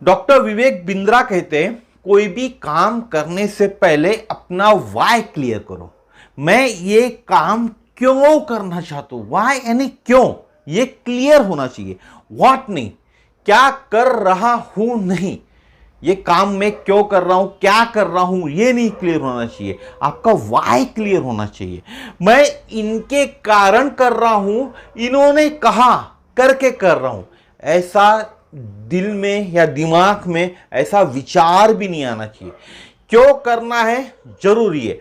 Doctor Vivek Bindra कहते हैं कोई भी काम करने से पहले अपना वाई क्लियर करो। मैं ये काम क्यों करना चाहता हूं, वाई यानी क्यों, ये क्लियर होना चाहिए। व्हाट नहीं, क्या कर रहा हूं नहीं, ये काम मैं क्यों कर रहा हूं, क्या कर रहा हूं, ये नहीं क्लियर होना चाहिए। आपका वाई क्लियर होना चाहिए। मैं इनके कारण कर रहा हूं, इन्होंने कहा करके कर रहा हूं, ऐसा दिल में या दिमाग में ऐसा विचार भी नहीं आना चाहिए। क्यों करना है जरूरी है।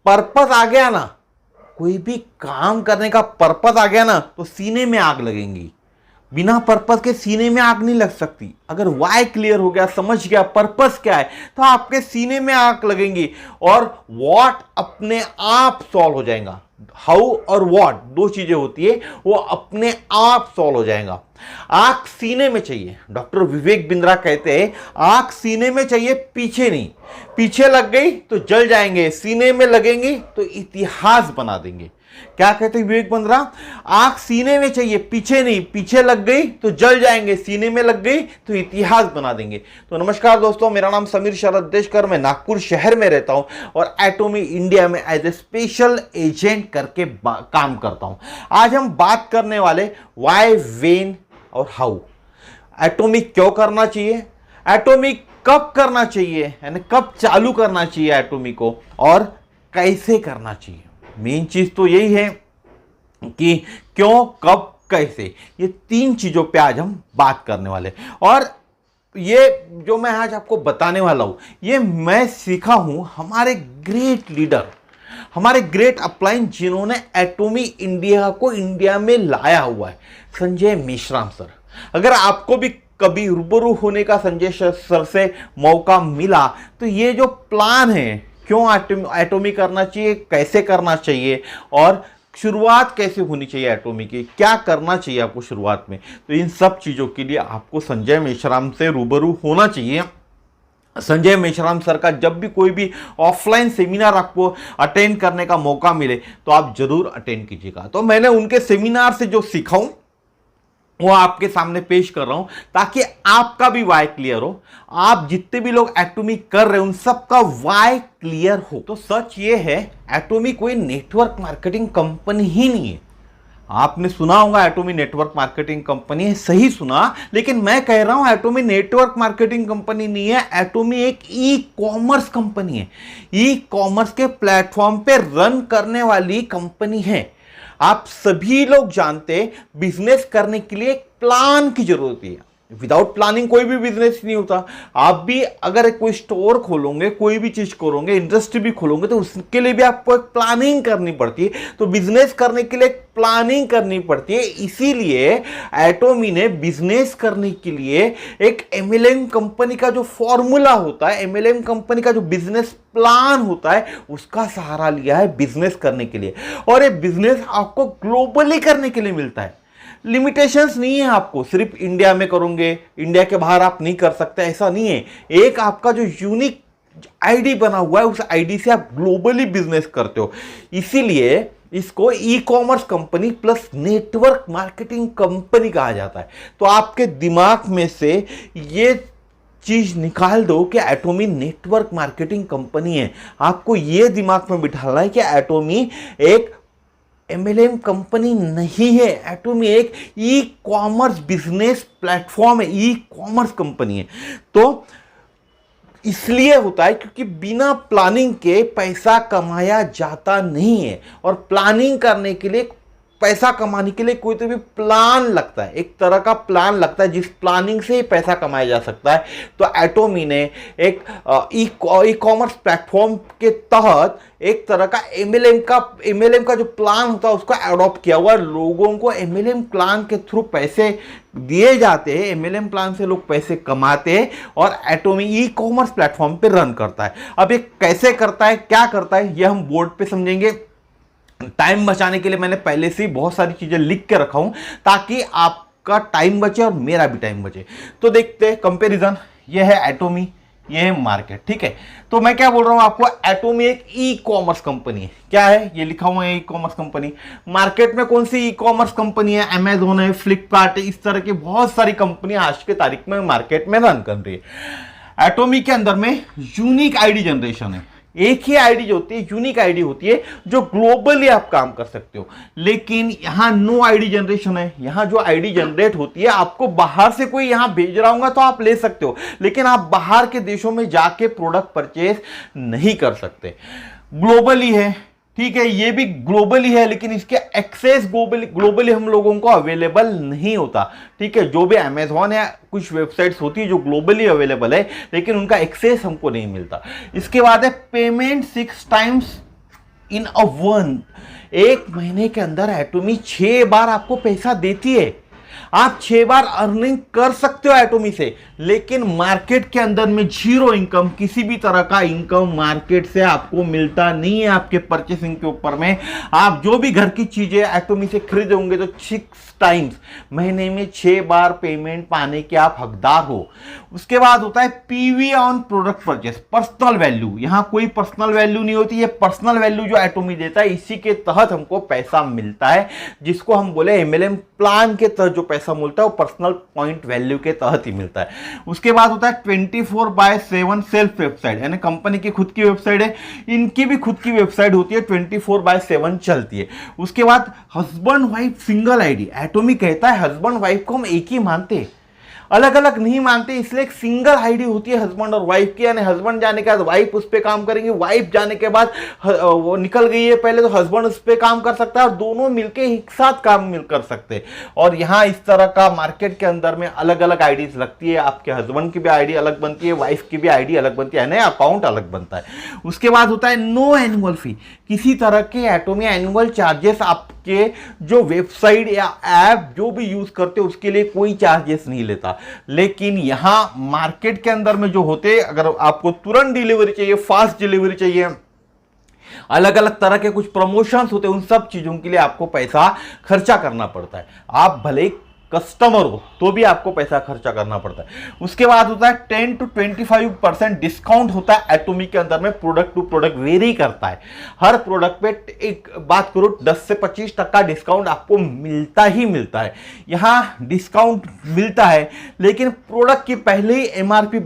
पर्पस आ गया ना, कोई भी काम करने का पर्पस आ गया ना तो सीने में आग लगेंगी। बिना पर्पस के सीने में आग नहीं लग सकती। अगर वाई क्लियर हो गया, समझ गया पर्पस क्या है, तो आपके सीने में आग लगेंगी और व्हाट अपने आप सॉल्व हो जाएगा। हाउ और व्हाट दो चीजें होती है, वो अपने आप सॉल्व हो जाएगा। आग सीने में चाहिए। डॉक्टर विवेक बिंद्रा कहते हैं आग सीने में चाहिए, पीछे नहीं। पीछे लग गई तो जल जाएंगे, सीने में लगेंगी तो इतिहास बना देंगे। क्या कहते हैं विवेक बिंद्रा? आग सीने में चाहिए, पीछे नहीं। पीछे लग गई तो जल जाएंगे, सीने में लग गई तो इतिहास बना देंगे। तो नमस्कार दोस्तों, मेरा नाम समीर शरद देशकर, मैं नागपुर शहर में रहता हूं और एटोमी इंडिया में एज ए स्पेशल एजेंट करके काम करता हूं। आज हम बात करने वाले वाई, वेन और हाउ। एटोमी क्यों करना चाहिए, एटोमी कब करना चाहिए, यानी कब चालू करना चाहिए एटोमी को, और कैसे करना चाहिए। मेन चीज तो यही है कि क्यों, कब, कैसे, ये तीन चीजों पे आज हम बात करने वाले। और ये जो मैं आज आपको बताने वाला हूं, ये मैं सीखा हूं हमारे ग्रेट लीडर, हमारे ग्रेट अपलाइन, जिन्होंने एटोमी इंडिया को इंडिया में लाया हुआ है, संजय मेश्राम सर। अगर आपको भी कभी रूबरू होने का संजय सर से मौका मिला तो ये जो प्लान है, क्यों एटोमी करना चाहिए, कैसे करना चाहिए और शुरुआत कैसे होनी चाहिए एटोमी की, क्या करना चाहिए आपको शुरुआत में, तो इन सब चीज़ों के लिए आपको संजय मेश्राम से रूबरू होना चाहिए। संजय मेश्राम सर का जब भी कोई भी ऑफलाइन सेमिनार आपको अटेंड करने का मौका मिले तो आप जरूर अटेंड कीजिएगा। तो मैंने उनके सेमिनार से जो सीखा हूं वो आपके सामने पेश कर रहा हूं ताकि आपका भी वाई क्लियर हो। आप जितने भी लोग एटोमी कर रहे हैं उन सबका वाई क्लियर हो। तो सच ये है, एटोमी कोई नेटवर्क मार्केटिंग कंपनी ही नहीं है। आपने सुना होगा एटोमी नेटवर्क मार्केटिंग कंपनी है, सही सुना, लेकिन मैं कह रहा हूं एटोमी नेटवर्क मार्केटिंग कंपनी नहीं है। एटोमी एक ई कॉमर्स कंपनी है। ई कॉमर्स के प्लेटफॉर्म पे रन करने वाली कंपनी है। आप सभी लोग जानते हैं बिजनेस करने के लिए एक प्लान की जरूरत है। विदाउट प्लानिंग कोई भी बिजनेस नहीं होता। आप भी अगर कोई स्टोर खोलोगे, कोई भी चीज करोगे, इंडस्ट्री भी खोलोगे, तो उसके लिए भी आपको एक प्लानिंग करनी पड़ती है। तो बिजनेस करने के लिए प्लानिंग करनी पड़ती है। इसीलिए एटोमी ने बिजनेस करने के लिए एक एमएलएम कंपनी का जो फॉर्मूला होता है, एमएलएम कंपनी का जो बिजनेस प्लान होता है, उसका सहारा लिया है बिजनेस करने के लिए। और ये बिजनेस आपको ग्लोबली करने के लिए मिलता है। लिमिटेशंस नहीं है आपको सिर्फ इंडिया में करोगे, इंडिया के बाहर आप नहीं कर सकते, ऐसा नहीं है। एक आपका जो यूनिक आईडी बना हुआ है, उस आईडी से आप ग्लोबली बिजनेस करते हो। इसीलिए इसको e commerce company plus network marketing company कहा जाता है। तो आपके दिमाग में से ये चीज निकाल दो कि एटोमी नेटवर्क मार्केटिंग कंपनी है। आपको ये दिमाग में बिठाना है कि एटोमी एक एमएलएम कंपनी नहीं है। एटोमी एक ई कॉमर्स बिजनेस प्लेटफॉर्म है, ई कॉमर्स कंपनी है। तो इसलिए होता है क्योंकि बिना प्लानिंग के पैसा कमाया जाता नहीं है। और प्लानिंग करने के लिए, पैसा कमाने के लिए कोई तो भी प्लान लगता है, एक तरह का प्लान लगता है जिस प्लानिंग से ही पैसा कमाया जा सकता है। तो एटोमी ने एक ई कॉमर्स प्लेटफॉर्म के तहत एक तरह का एमएलएम का जो प्लान होता है उसको अडॉप्ट किया हुआ। लोगों को एमएलएम प्लान के थ्रू पैसे दिए जाते हैं, एमएलएम प्लान से लोग पैसे कमाते हैं और एटोमी ई कॉमर्स प्लेटफॉर्म पे रन करता है। अब ये कैसे करता है, क्या करता है, ये हम बोर्ड पे समझेंगे। टाइम बचाने के लिए मैंने पहले से ही बहुत सारी चीजें लिख के रखा हूं ताकि आपका टाइम बचे और मेरा भी टाइम बचे। तो देखते हैं कंपैरिजन। ये है एटोमी, ये है मार्केट, ठीक है। तो मैं क्या बोल रहा हूं आपको, एटोमी एक ई कॉमर्स कंपनी है। क्या है, ये लिखा हुआ है ई कॉमर्स कंपनी। मार्केट में कौन सी ई कॉमर्स कंपनी है, अमेजोन है, फ्लिपकार्ट है, इस तरह की बहुत सारी कंपनी आज के तारीख में मार्केट में रन कर रही है। एटोमी के अंदर में यूनिक आईडी जनरेशन है। एक ही आईडी जो होती है, यूनिक आईडी होती है, जो ग्लोबली आप काम कर सकते हो। लेकिन यहां नो आईडी जनरेशन है। यहां जो आईडी जनरेट होती है, आपको बाहर से कोई यहां भेज रहा होगा तो आप ले सकते हो, लेकिन आप बाहर के देशों में जाके प्रोडक्ट परचेज नहीं कर सकते। ग्लोबली है, ठीक है, ये भी ग्लोबली है, लेकिन इसके एक्सेस ग्लोबली हम लोगों को अवेलेबल नहीं होता, ठीक है। जो भी अमेजॉन है, कुछ वेबसाइट्स होती है जो ग्लोबली अवेलेबल है, लेकिन उनका एक्सेस हमको नहीं मिलता। इसके बाद है payment 6 times in a one. एक महीने के अंदर एटोमी 6 बार आपको पैसा देती है। आप 6 बार अर्निंग कर सकते हो एटोमी से, लेकिन मार्केट के अंदर में जीरो इनकम, किसी भी तरह का इनकम मार्केट से आपको मिलता नहीं है। आपके परचेसिंग के ऊपर में आप जो भी घर की चीजें एटोमी से खरीदोगे तो 6 टाइम्स, महीने में 6 बार पेमेंट पाने के आप हकदार हो। उसके बाद होता है PV on product purchase, personal value. यहां कोई पर्सनल वैल्यू नहीं होती, ये पर्सनल वैल्यू जो एटोमी देता है, इसी के तहत हमको पैसा मिलता है, जिसको हम बोले एमएलएम प्लान के तहत जो पैसा मिलता है वो पर्सनल पॉइंट वैल्यू के तहत ही मिलता है। उसके बाद होता है 24/7 सेल्फ वेबसाइट, यानी कंपनी की खुद की वेबसाइट है, इनकी भी खुद की वेबसाइट होती है, 24/7 चलती है। उसके बाद husband wife single ID. Atomy कहता है हस्बैंड वाइफ को हम एक ही मानते हैं, अलग अलग नहीं मानते, इसलिए एक सिंगल आईडी होती है हस्बैंड और वाइफ की। यानी हस्बैंड जाने के बाद वाइफ उस पर काम करेंगे, वाइफ जाने के बाद वो निकल गई है पहले तो हस्बैंड उस पर काम कर सकता है, और दोनों मिलके एक साथ काम मिल कर सकते हैं। और यहाँ इस तरह का मार्केट के अंदर में अलग अलग आईडीज लगती है, आपके हस्बैंड की भी आईडी अलग बनती है, वाइफ की भी आईडी अलग बनती है, नया अकाउंट अलग बनता है। उसके बाद होता है नो एनुअल फी, किसी तरह के एटोमी एनुअल चार्जेस आपके जो वेबसाइट या ऐप जो भी यूज करते हो उसके लिए कोई चार्जेस नहीं लेता। लेकिन यहां मार्केट के अंदर में जो होते, अगर आपको तुरंत डिलीवरी चाहिए, फास्ट डिलीवरी चाहिए, अलग अलग तरह के कुछ प्रमोशंस होते हैं, उन सब चीजों के लिए आपको पैसा खर्चा करना पड़ता है। आप भले कस्टमर हो तो भी आपको पैसा खर्चा करना पड़ता है। उसके बाद होता है 10 to 25% डिस्काउंट होता है एटोमी के अंदर में, प्रोडक्ट टू प्रोडक्ट वेरी करता है। हर प्रोडक्ट पे एक बात करो 10 से 25% डिस्काउंट आपको मिलता ही मिलता है। यहां डिस्काउंट मिलता है, लेकिन प्रोडक्ट की पहले ही एमआरपी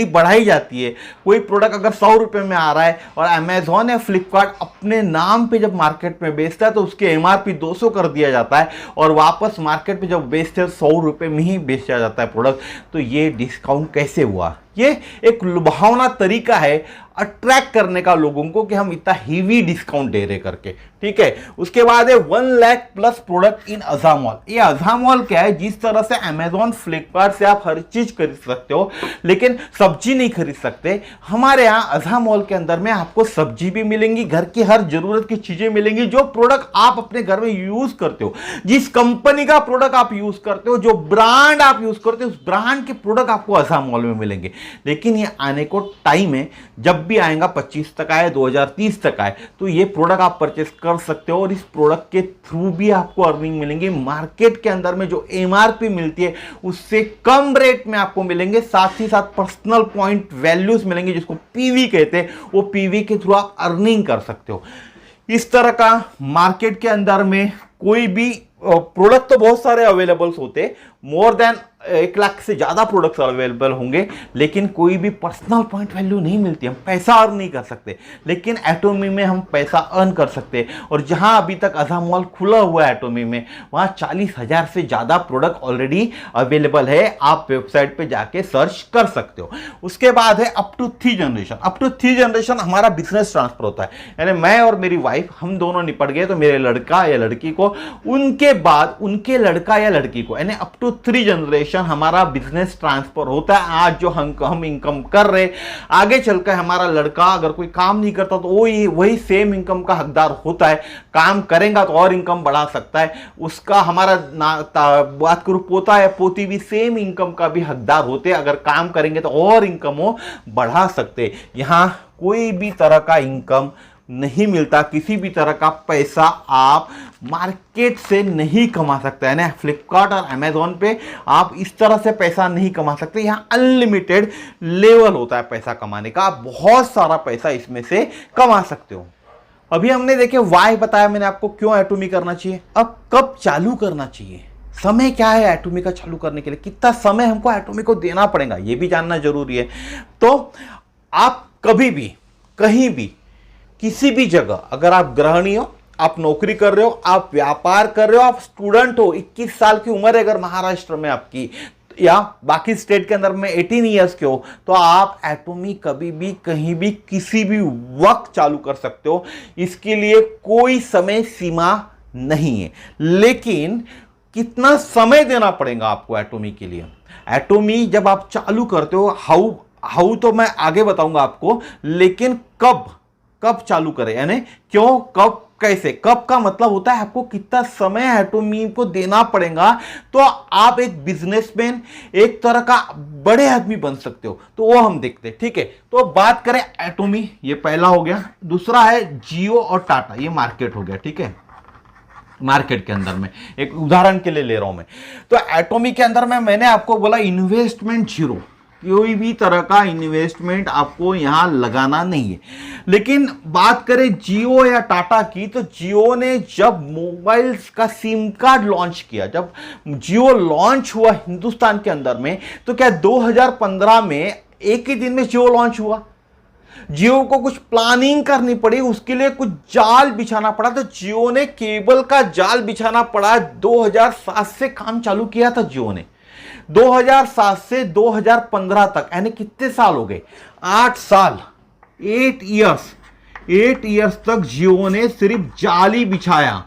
बढ़ाई जाती है। कोई प्रोडक्ट अगर 100 रुपए में आ रहा है और अमेजॉन या फ्लिपकार्ट अपने नाम पे जब मार्केट में बेचता है तो उसके एमआरपी 200 कर दिया जाता है, और वापस मार्केट पे जब बेचते 100 रुपए में ही बेचा जाता है प्रोडक्ट। तो ये डिस्काउंट कैसे हुआ? ये एक लुभावना तरीका है अट्रैक्ट करने का लोगों को कि हम इतना हेवी डिस्काउंट दे रहे करके, ठीक है। उसके बाद है 1 लाख प्लस प्रोडक्ट इन अज़ामॉल। ये अज़ामॉल क्या है? जिस तरह से अमेजॉन फ्लिपकार्ट से आप हर चीज खरीद सकते हो लेकिन सब्जी नहीं खरीद सकते, हमारे यहाँ अज़ामॉल के अंदर में आपको सब्जी भी मिलेंगी, घर की हर जरूरत की चीजें मिलेंगी। जो प्रोडक्ट आप अपने घर में यूज करते हो, जिस कंपनी का प्रोडक्ट आप यूज करते हो, जो ब्रांड आप यूज करते हो, उस ब्रांड के प्रोडक्ट आपको अज़ामॉल में मिलेंगे। लेकिन ये आने को टाइम है, जब भी आएगा 25 तक आए, 2030 तक आए, तो ये प्रोडक्ट आप परचेस कर सकते हो और इस प्रोडक्ट के थ्रू भी आपको अर्निंग मिलेंगे। मार्केट के अंदर में जो एमआरपी मिलती है उससे कम रेट में आपको मिलेंगे, साथ ही साथ पर्सनल पॉइंट वैल्यूज मिलेंगे जिसको पीवी कहते हैं। वो पीवी के थ्रू आप अर्निंग कर सकते हो। इस तरह का मार्केट के अंदर में कोई भी प्रोडक्ट तो बहुत सारे अवेलेबल्स होते, मोर देन 1 लाख से ज्यादा प्रोडक्ट्स अवेलेबल होंगे, लेकिन कोई भी पर्सनल पॉइंट वैल्यू नहीं मिलती। हम पैसा अर्न नहीं कर सकते, लेकिन एटोमी में हम पैसा अर्न कर सकते हैं। और जहां अभी तक अज़ामॉल खुला हुआ है एटोमी में, वहां 40,000 से ज्यादा प्रोडक्ट ऑलरेडी अवेलेबल है। आप वेबसाइट पे जाके सर्च कर सकते हो। उसके बाद है up to 3 generation. Up to 3 generation हमारा बिजनेस ट्रांसफर होता है, यानी मैं और मेरी वाइफ, हम दोनों निपट गए तो मेरे लड़का या लड़की को, उनके बाद उनके लड़का या लड़की को, यानी अप टू 3 जनरेशन हमारा बिजनेस ट्रांसफर होता है। आज जो हम इनकम कर रहे, आगे चलकर हमारा लड़का अगर कोई काम नहीं करता तो वही सेम इनकम का हकदार होता है। काम करेगा तो और इनकम बढ़ा सकता है उसका। हमारा बात करूं पोता या पोती भी सेम इनकम का भी हकदार होते हैं, अगर काम करेंगे तो और इनकम वो बढ़ा सकते। यहां कोई भी तरह का इनकम नहीं मिलता, किसी भी तरह का पैसा आप मार्केट से नहीं कमा सकते हैं ना। फ्लिपकार्ट और अमेजोन पे आप इस तरह से पैसा नहीं कमा सकते। यहाँ अनलिमिटेड लेवल होता है पैसा कमाने का, आप बहुत सारा पैसा इसमें से कमा सकते हो। अभी हमने देखे वाई बताया मैंने आपको, क्यों एटोमी करना चाहिए। अब कब चालू करना चाहिए, समय क्या है एटोमी का चालू करने के लिए, कितना समय हमको एटोमी को देना पड़ेगा, ये भी जानना जरूरी है। तो आप कभी भी कहीं भी किसी भी जगह, अगर आप गृहिणी हो, आप नौकरी कर रहे हो, आप व्यापार कर रहे हो, आप स्टूडेंट हो, 21 साल की उम्र है अगर महाराष्ट्र में आपकी, या बाकी स्टेट के अंदर में 18 ईयर्स के हो, तो आप एटोमी कभी भी कहीं भी किसी भी वक्त चालू कर सकते हो। इसके लिए कोई समय सीमा नहीं है। लेकिन कितना समय देना पड़ेगा आपको एटोमी के लिए। एटोमी जब आप चालू करते हो, हाउ तो मैं आगे बताऊंगा आपको, लेकिन कब चालू करें, यानी क्यों, कब, कैसे। कब का मतलब होता है आपको कितना समय एटोमी को देना पड़ेगा, तो आप एक बिजनेसमैन, एक तरह का बड़े आदमी बन सकते हो। तो वो हम देखते हैं, ठीक है। तो बात करें एटोमी, ये पहला हो गया। दूसरा है जियो और टाटा, ये मार्केट हो गया, ठीक है। मार्केट के अंदर में एक उदाहरण के लिए ले रहा हूं मैं। तो एटोमी के अंदर में मैंने आपको बोला इन्वेस्टमेंट जीरो, कोई भी तरह का इन्वेस्टमेंट आपको यहां लगाना नहीं है। लेकिन बात करें जियो या टाटा की, तो जियो ने जब मोबाइल्स का सिम कार्ड लॉन्च किया, जब जियो लॉन्च हुआ हिंदुस्तान के अंदर में, तो क्या 2015 में एक ही दिन में जियो लॉन्च हुआ। जियो को कुछ प्लानिंग करनी पड़ी, उसके लिए कुछ जाल बिछाना पड़ा। तो जियो ने केबल का जाल बिछाना पड़ा। 2007 से काम चालू किया था जियो ने, 2007 से 2015 तक, यानी कितने साल हो गए, 8 साल, 8 इयर्स तक जियो ने सिर्फ जाल ही बिछाया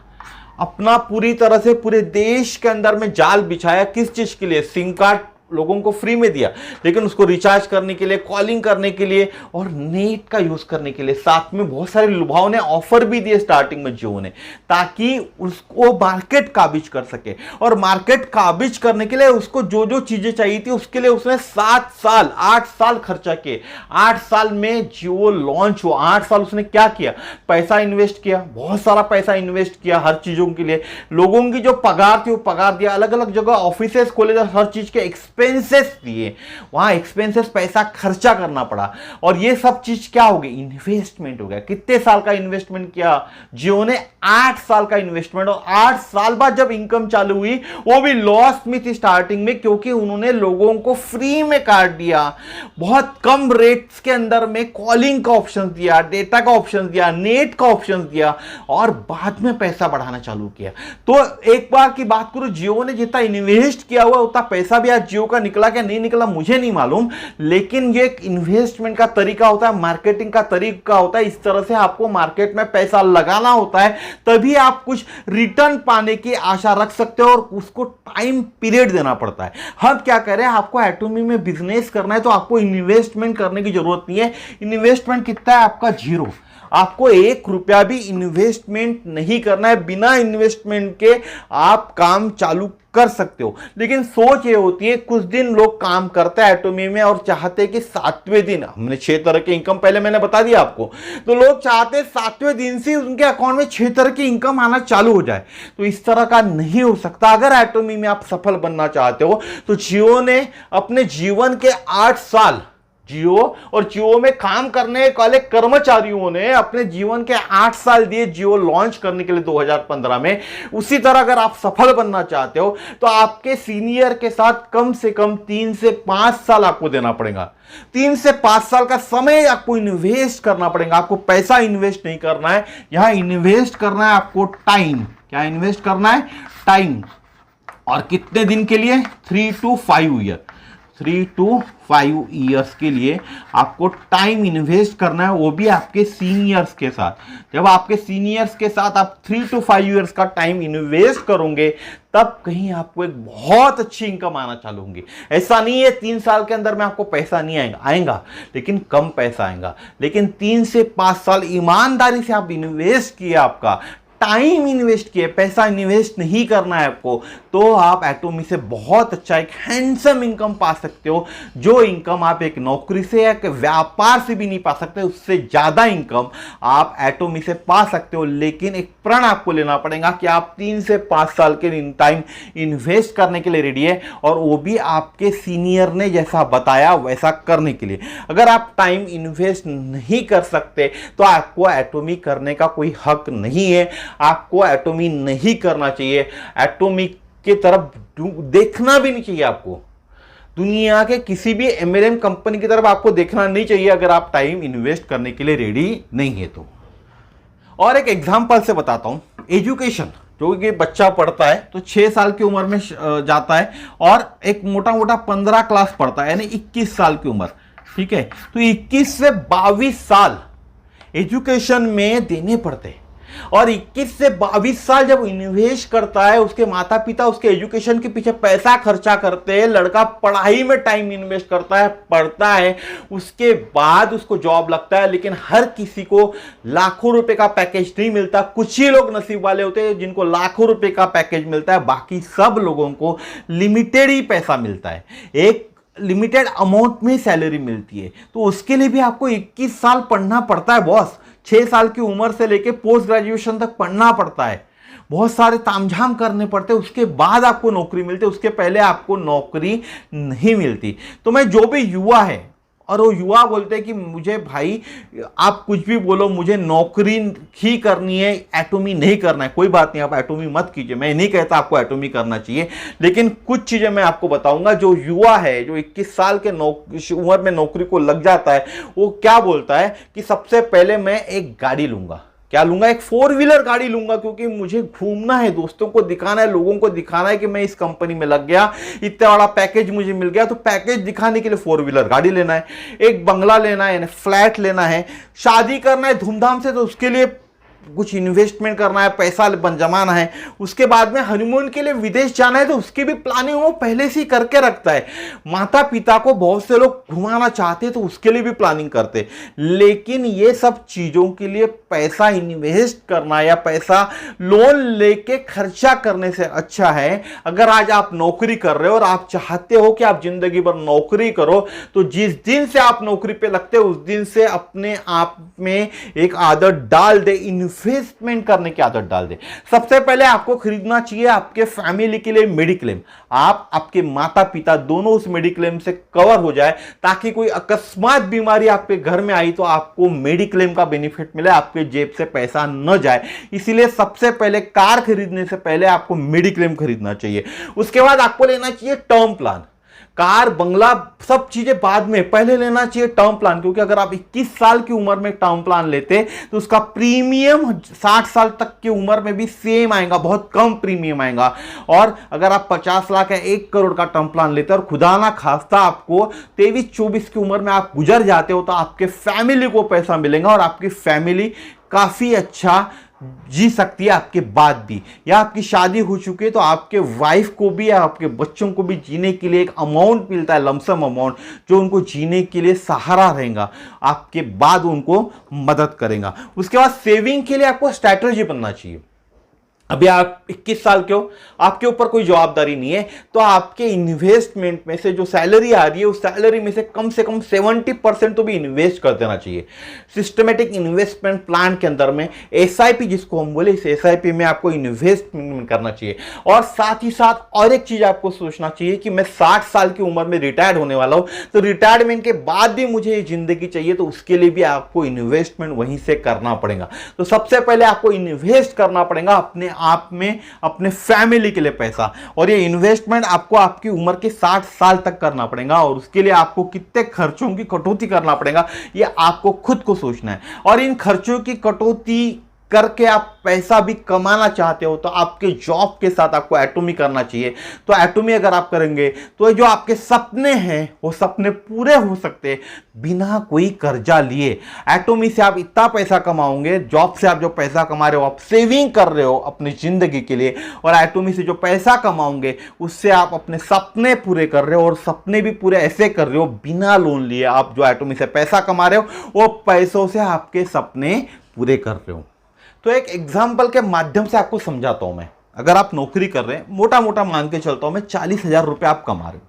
अपना, पूरी तरह से पूरे देश के अंदर में जाल बिछाया। किस चीज के लिए, सिम कार्ड लोगों को फ्री में दिया, लेकिन उसको रिचार्ज करने के लिए, कॉलिंग करने के लिए और नेट का यूज करने के लिए। साथ में बहुत सारे लुभावने ऑफर भी दिए स्टार्टिंग में जियो ने, ताकि उसको मार्केट काबिज कर सके। और मार्केट काबिज करने के लिए उसको जो जो चीजें चाहिए थी, उसके लिए उसने 8 साल खर्चा किए। 8 साल में जियो लॉन्च हुआ। 8 साल उसने क्या किया, पैसा इन्वेस्ट किया, बहुत सारा पैसा इन्वेस्ट किया हर चीजों के लिए। लोगों की जो पगार थी वो पगार दिया, अलग अलग जगह ऑफिसेस खोले, हर चीज के एक्सपेंसेस दिए, वहां एक्सपेंसेस पैसा खर्चा करना पड़ा। और ये सब चीज क्या हो गई, इन्वेस्टमेंट हो गया। कितने साल का इन्वेस्टमेंट किया जियो ने, 8 साल का इन्वेस्टमेंट। और 8 साल बाद जब इनकम चालू हुई, वो भी लॉस में थी स्टार्टिंग में, क्योंकि उन्होंने लोगों को फ्री में कार्ड दिया, बहुत कम रेट्स के अंदर में कॉलिंग का ऑप्शन दिया, डेटा का ऑप्शन दिया, नेट का ऑप्शन दिया, और बाद में पैसा बढ़ाना चालू किया। तो एक बार की बात करूं, जियो ने जितना इन्वेस्ट किया हुआ उतना पैसा भी आज जियो का निकला क्या नहीं निकला मुझे नहीं मालूम, लेकिन ये एक इन्वेस्टमेंट का तरीका होता है, मार्केटिंग का तरीका होता है। इस तरह से आपको मार्केट में पैसा लगाना होता है, तभी आप कुछ रिटर्न पाने की आशा रख सकते हो, और उसको टाइम पीरियड देना पड़ता है। हम क्या करें, आपको एटोमी में बिजनेस करना है तो आपको इन्वेस्टमेंट करने की जरूरत नहीं है। इन्वेस्टमेंट कितना है आपका, 0। आपको 1 रुपया भी इन्वेस्टमेंट नहीं करना है। बिना इन्वेस्टमेंट के आप काम चालू कर सकते हो। लेकिन सोच ये होती है, कुछ दिन लोग काम करते हैं एटोमी में और चाहते हैं कि 7वें दिन, हमने 6 तरह के इनकम पहले मैंने बता दिया आपको, तो लोग चाहते हैं 7वें दिन से उनके अकाउंट में 6 तरह की इनकम आना चालू हो जाए। तो इस तरह का नहीं हो सकता। अगर एटोमी में आप सफल बनना चाहते हो, तो जियो ने अपने जीवन के 8 साल, जियो और जियो में काम करने वाले कर्मचारियों ने अपने जीवन के 8 साल दिए जियो लॉन्च करने के लिए 2015 में। उसी तरह अगर आप सफल बनना चाहते हो, तो आपके सीनियर के साथ कम से कम 3 से 5 साल आपको देना पड़ेगा। 3 से 5 साल का समय आपको इन्वेस्ट करना पड़ेगा। आपको पैसा इन्वेस्ट नहीं करना है, यहां इन्वेस्ट करना है आपको टाइम। क्या इन्वेस्ट करना है, टाइम। और कितने दिन के लिए, 3 to 5 ईयर, 3 to 5 ईयर्स के लिए आपको टाइम इन्वेस्ट करना है, वो भी आपके सीनियर्स के साथ। जब आपके सीनियर्स के साथ आप 3 to 5 ईयर्स का टाइम इन्वेस्ट करोगे, तब कहीं आपको एक बहुत अच्छी इनकम आना चालू होंगी। ऐसा नहीं है 3 साल के अंदर में आपको पैसा नहीं आएगा, लेकिन कम पैसा आएगा। लेकिन 3 से 5 साल ईमानदारी से आप इन्वेस्ट किए, आपका टाइम इन्वेस्ट किए, पैसा इन्वेस्ट नहीं करना है आपको, तो आप एटोमी से बहुत अच्छा एक हैंडसम इनकम पा सकते हो। जो इनकम आप एक नौकरी से या एक व्यापार से भी नहीं पा सकते, उससे ज़्यादा इनकम आप एटोमी से पा सकते हो। लेकिन एक प्रण आपको लेना पड़ेगा कि आप 3 से 5 साल के टाइम इन्वेस्ट करने के लिए रेडी है, और वो भी आपके सीनियर ने जैसा बताया वैसा करने के लिए। अगर आप टाइम इन्वेस्ट नहीं कर सकते तो आपको एटोमी करने का कोई हक नहीं है, आपको एटोमी नहीं करना चाहिए, एटोमी की तरफ देखना भी नहीं चाहिए। आपको दुनिया के किसी भी एमएलएम कंपनी की तरफ आपको देखना नहीं चाहिए अगर आप टाइम इन्वेस्ट करने के लिए रेडी नहीं है तो। और एक एग्जांपल से बताता हूं, एजुकेशन जो कि बच्चा पढ़ता है तो 6 साल की उम्र में जाता है, और एक मोटा मोटा 15 क्लास पढ़ता है, यानी 21 साल की उम्र, ठीक है। तो 21 से 22 साल एजुकेशन में देने पड़ते हैं, और 21 से 22 साल जब इन्वेस्ट करता है, उसके माता पिता उसके एजुकेशन के पीछे पैसा खर्चा करते हैं, लड़का पढ़ाई में टाइम इन्वेस्ट करता है, पढ़ता है, उसके बाद उसको जॉब लगता है। लेकिन हर किसी को लाखों रुपए का पैकेज नहीं मिलता, कुछ ही लोग नसीब वाले होते हैं जिनको लाखों रुपए का पैकेज मिलता है, बाकी सब लोगों को लिमिटेड ही पैसा मिलता है, एक लिमिटेड अमाउंट में सैलरी मिलती है। तो उसके लिए भी आपको 21 साल पढ़ना पड़ता है बॉस, 6 साल की उम्र से लेके पोस्ट ग्रेजुएशन तक पढ़ना पड़ता है, बहुत सारे तामझाम करने पड़ते हैं, उसके बाद आपको नौकरी मिलती है, उसके पहले आपको नौकरी नहीं मिलती। तो मैं जो भी युवा है, और वो युवा बोलते हैं कि मुझे भाई आप कुछ भी बोलो, मुझे नौकरी ही करनी है, एटोमी नहीं करना है, कोई बात नहीं, आप एटोमी मत कीजिए, मैं नहीं कहता आपको एटोमी करना चाहिए। लेकिन कुछ चीजें मैं आपको बताऊंगा, जो युवा है जो 21 साल के उम्र में नौकरी को लग जाता है, वो क्या बोलता है कि सबसे पहले मैं एक गाड़ी लूंगा। क्या लूंगा? एक 4 व्हीलर गाड़ी लूंगा, क्योंकि मुझे घूमना है, दोस्तों को दिखाना है, लोगों को दिखाना है कि मैं इस कंपनी में लग गया, इतना बड़ा पैकेज मुझे मिल गया। तो पैकेज दिखाने के लिए 4 व्हीलर गाड़ी लेना है, एक बंगला लेना है, फ्लैट लेना है, शादी करना है धूमधाम से, तो उसके लिए कुछ इन्वेस्टमेंट करना है, पैसा जमाना है, उसके बाद में हनीमून के लिए विदेश जाना है, तो उसकी भी प्लानिंग वो पहले से ही करके रखता है। माता पिता को बहुत से लोग घुमाना चाहते हैं तो उसके लिए भी प्लानिंग करते। लेकिन ये सब चीजों के लिए पैसा इन्वेस्ट करना या पैसा लोन लेके खर्चा करने से अच्छा है, अगर आज आप नौकरी कर रहे हो और आप चाहते हो कि आप जिंदगी भर नौकरी करो, तो जिस दिन से आप नौकरी पे लगते हो उस दिन से अपने आप में एक आदत डाल दे, इन्वेस्टमेंट करने की आदत डाल दे। सबसे पहले आपको खरीदना चाहिए आपके फैमिली के लिए मेडिक्लेम। आप आपके माता पिता दोनों उस मेडिक्लेम से कवर हो जाए, ताकि कोई अकस्मात बीमारी आपके घर में आई तो आपको मेडिक्लेम का बेनिफिट मिले, आपके जेब से पैसा न जाए। इसीलिए सबसे पहले कार खरीदने से पहले आपको मेडिक्लेम खरीदना चाहिए। उसके बाद आपको लेना चाहिए टर्म प्लान। कार, बंगला, सब चीजें बाद में, पहले लेना चाहिए टर्म प्लान, क्योंकि अगर आप 21 साल की उम्र में टर्म प्लान लेते तो उसका प्रीमियम 60 साल तक की उम्र में भी सेम आएगा, बहुत कम प्रीमियम आएगा। और अगर आप 50 लाख या 1 करोड़ का टर्म प्लान लेते हैं और खुदा ना खास्ता आपको 23-24 की उम्र में आप गुजर जाते हो, तो आपके फैमिली को पैसा मिलेगा और आपकी फैमिली काफी अच्छा जी सकती है आपके बाद भी। या आपकी शादी हो चुकी है तो आपके वाइफ को भी या आपके बच्चों को भी जीने के लिए एक अमाउंट मिलता है, लमसम अमाउंट, जो उनको जीने के लिए सहारा रहेगा, आपके बाद उनको मदद करेगा। उसके बाद सेविंग के लिए आपको स्ट्रैटेजी बनना चाहिए। अभी आप 21 साल के हो, आपके ऊपर कोई जवाबदारी नहीं है, तो आपके इन्वेस्टमेंट में से जो सैलरी आ रही है उस सैलरी में से कम 70% तो भी इन्वेस्ट कर देना चाहिए। सिस्टमेटिक इन्वेस्टमेंट प्लान के अंदर में एसआईपी जिसको हम बोले, इस एसआईपी में आपको इन्वेस्टमेंट करना चाहिए। और साथ ही साथ और एक चीज आपको सोचना चाहिए कि मैं 60 साल की उम्र में रिटायर्ड होने वाला हूं, तो रिटायरमेंट के बाद भी मुझे ये जिंदगी चाहिए, तो उसके लिए भी आपको इन्वेस्टमेंट वहीं से करना पड़ेगा। तो सबसे पहले आपको इन्वेस्ट करना पड़ेगा अपने आप में, अपने फैमिली के लिए पैसा, और ये इन्वेस्टमेंट आपको आपकी उम्र के 60 साल तक करना पड़ेगा। और उसके लिए आपको कितने खर्चों की कटौती करना पड़ेगा ये आपको खुद को सोचना है। और इन खर्चों की कटौती करके आप पैसा भी कमाना चाहते हो तो आपके जॉब के साथ आपको एटोमी करना चाहिए। तो एटोमी अगर आप करेंगे तो जो आपके सपने हैं वो सपने पूरे हो सकते हैं बिना कोई कर्जा लिए। एटोमी से आप इतना पैसा कमाओगे, जॉब से आप जो पैसा कमा रहे हो आप सेविंग कर रहे हो अपनी जिंदगी के लिए, और एटोमी से जो पैसा कमाओगे उससे आप अपने सपने पूरे कर रहे हो, और सपने भी पूरे ऐसे कर रहे हो बिना लोन लिए। आप जो एटोमी से पैसा कमा रहे हो वो पैसों से आपके सपने पूरे कर रहे हो। तो एक एग्जाम्पल के माध्यम से आपको समझाता हूं मैं। अगर आप नौकरी कर रहे हैं, मोटा मोटा मान के चलता हूं मैं, 40,000 रुपये आप कमा रहे हो,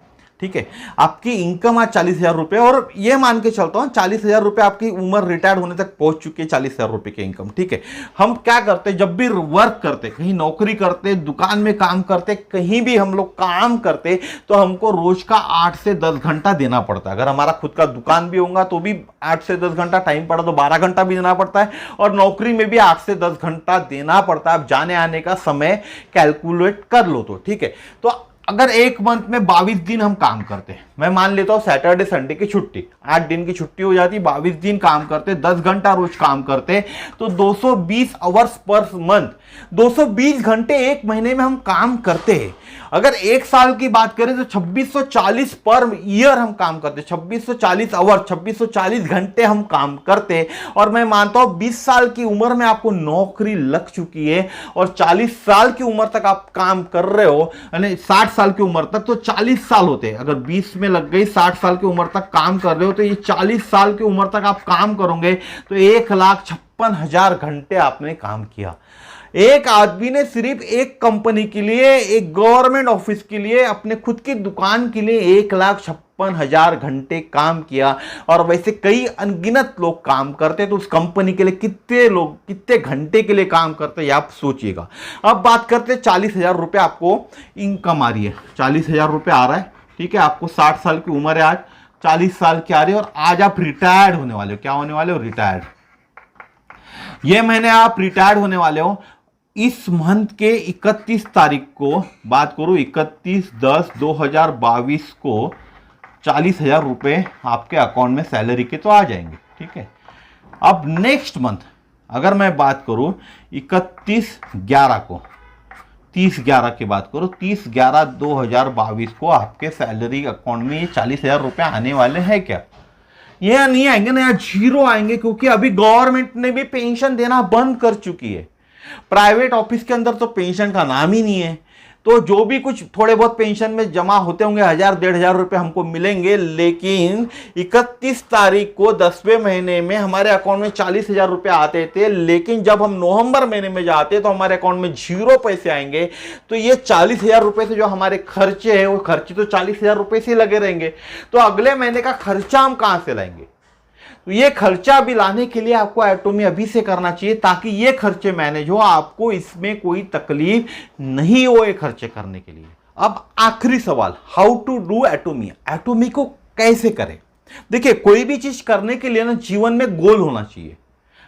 ठीक है, आपकी इनकम आज 40,000 रुपये, और ये मान के चलता हूं 40,000 रुपये आपकी उम्र रिटायर्ड होने तक पहुंच चुकी है, 40,000 रुपये की इनकम, ठीक है। हम क्या करते, जब भी वर्क करते, कहीं नौकरी करते, दुकान में काम करते, कहीं भी हम लोग काम करते, तो हमको रोज का 8 से 10 घंटा देना पड़ता है। अगर हमारा खुद का दुकान भी होगा तो भी 8 से 10 घंटा, टाइम पड़ा तो 12 घंटा भी देना पड़ता है, और नौकरी में भी 8 से 10 घंटा देना पड़ता है। आप जाने आने का समय कैलकुलेट कर लो तो, ठीक है। तो अगर एक मंथ में 22 दिन हम काम करते हैं, मैं मान लेता हूं सैटरडे संडे की छुट्टी, 8 दिन की छुट्टी हो जाती, 22 दिन काम करते, 10 घंटा रोज काम करते, तो 220 आवर्स पर मंथ, 220 घंटे एक महीने में हम काम करते हैं। अगर एक साल की बात करें तो 2640 पर ईयर हम काम करते, 2640 आवर, 2640 घंटे हम काम करते। और मैं मानता हूं 20 साल की उम्र में आपको नौकरी लग चुकी है, और 40 साल की उम्र तक आप काम कर रहे हो, यानी 60 साल की उम्र तक, तो 40 साल होते हैं। अगर 20 में लग गई, 60 साल की उम्र तक काम कर रहे हो, तो ये 40 साल की उम्र तक आप काम करोगे, तो 1,56,000 घंटे आपने काम किया। एक आदमी ने सिर्फ एक कंपनी के लिए, एक गवर्नमेंट ऑफिस के लिए, अपने खुद की दुकान के लिए 1,56,000 घंटे काम किया। और वैसे कई अनगिनत लोग काम करते, तो उस कंपनी के लिए कितने लोग कितने घंटे के लिए काम करते हैं, आप सोचिएगा। अब बात करते हैं 40,000 रुपये आपको इनकम आ रही है, 40,000 रुपये आ रहा है, ठीक है। आपको 60 साल की उम्र है, आज 40 साल की आ रही है, और आज आप रिटायर्ड होने वाले हो। क्या होने वाले हो? रिटायर्ड। ये महीने आप रिटायर्ड होने वाले हो। इस मंथ के 31 तारीख को बात करूं, 31/10/2022 को 40,000 रुपये आपके अकाउंट में सैलरी के तो आ जाएंगे, ठीक है। अब नेक्स्ट मंथ अगर मैं बात करूं 31/11 को, 30/11 की बात करूं, 30/11/2022 को आपके सैलरी अकाउंट में ये 40,000 रुपये आने वाले हैं क्या? ये नहीं आएंगे ना, यहाँ जीरो आएंगे, क्योंकि अभी गवर्नमेंट ने भी पेंशन देना बंद कर चुकी है। प्राइवेट ऑफिस के अंदर तो पेंशन का नाम ही नहीं है। तो जो भी कुछ थोड़े बहुत पेंशन में जमा होते होंगे, 1,000-1,500 रुपए हमको मिलेंगे। लेकिन 31 तारीख को 10वें महीने में हमारे अकाउंट में 40,000 रुपए आते थे, लेकिन जब हम नवंबर महीने में जाते तो हमारे अकाउंट में 0 पैसे आएंगे। तो ये 40,000 रुपए से जो हमारे खर्चे हैं, वो खर्चे तो 40,000 रुपए से लगे रहेंगे। तो अगले महीने का खर्चा हम कहां से लाएंगे? तो ये खर्चा भी लाने के लिए आपको एटोमी अभी से करना चाहिए, ताकि ये खर्चे मैनेज हो, आपको इसमें कोई तकलीफ नहीं हो ये खर्चे करने के लिए। अब आखिरी सवाल, हाउ टू डू एटोमी। एटोमी को कैसे करें? देखिए, कोई भी चीज करने के लिए ना जीवन में गोल होना चाहिए।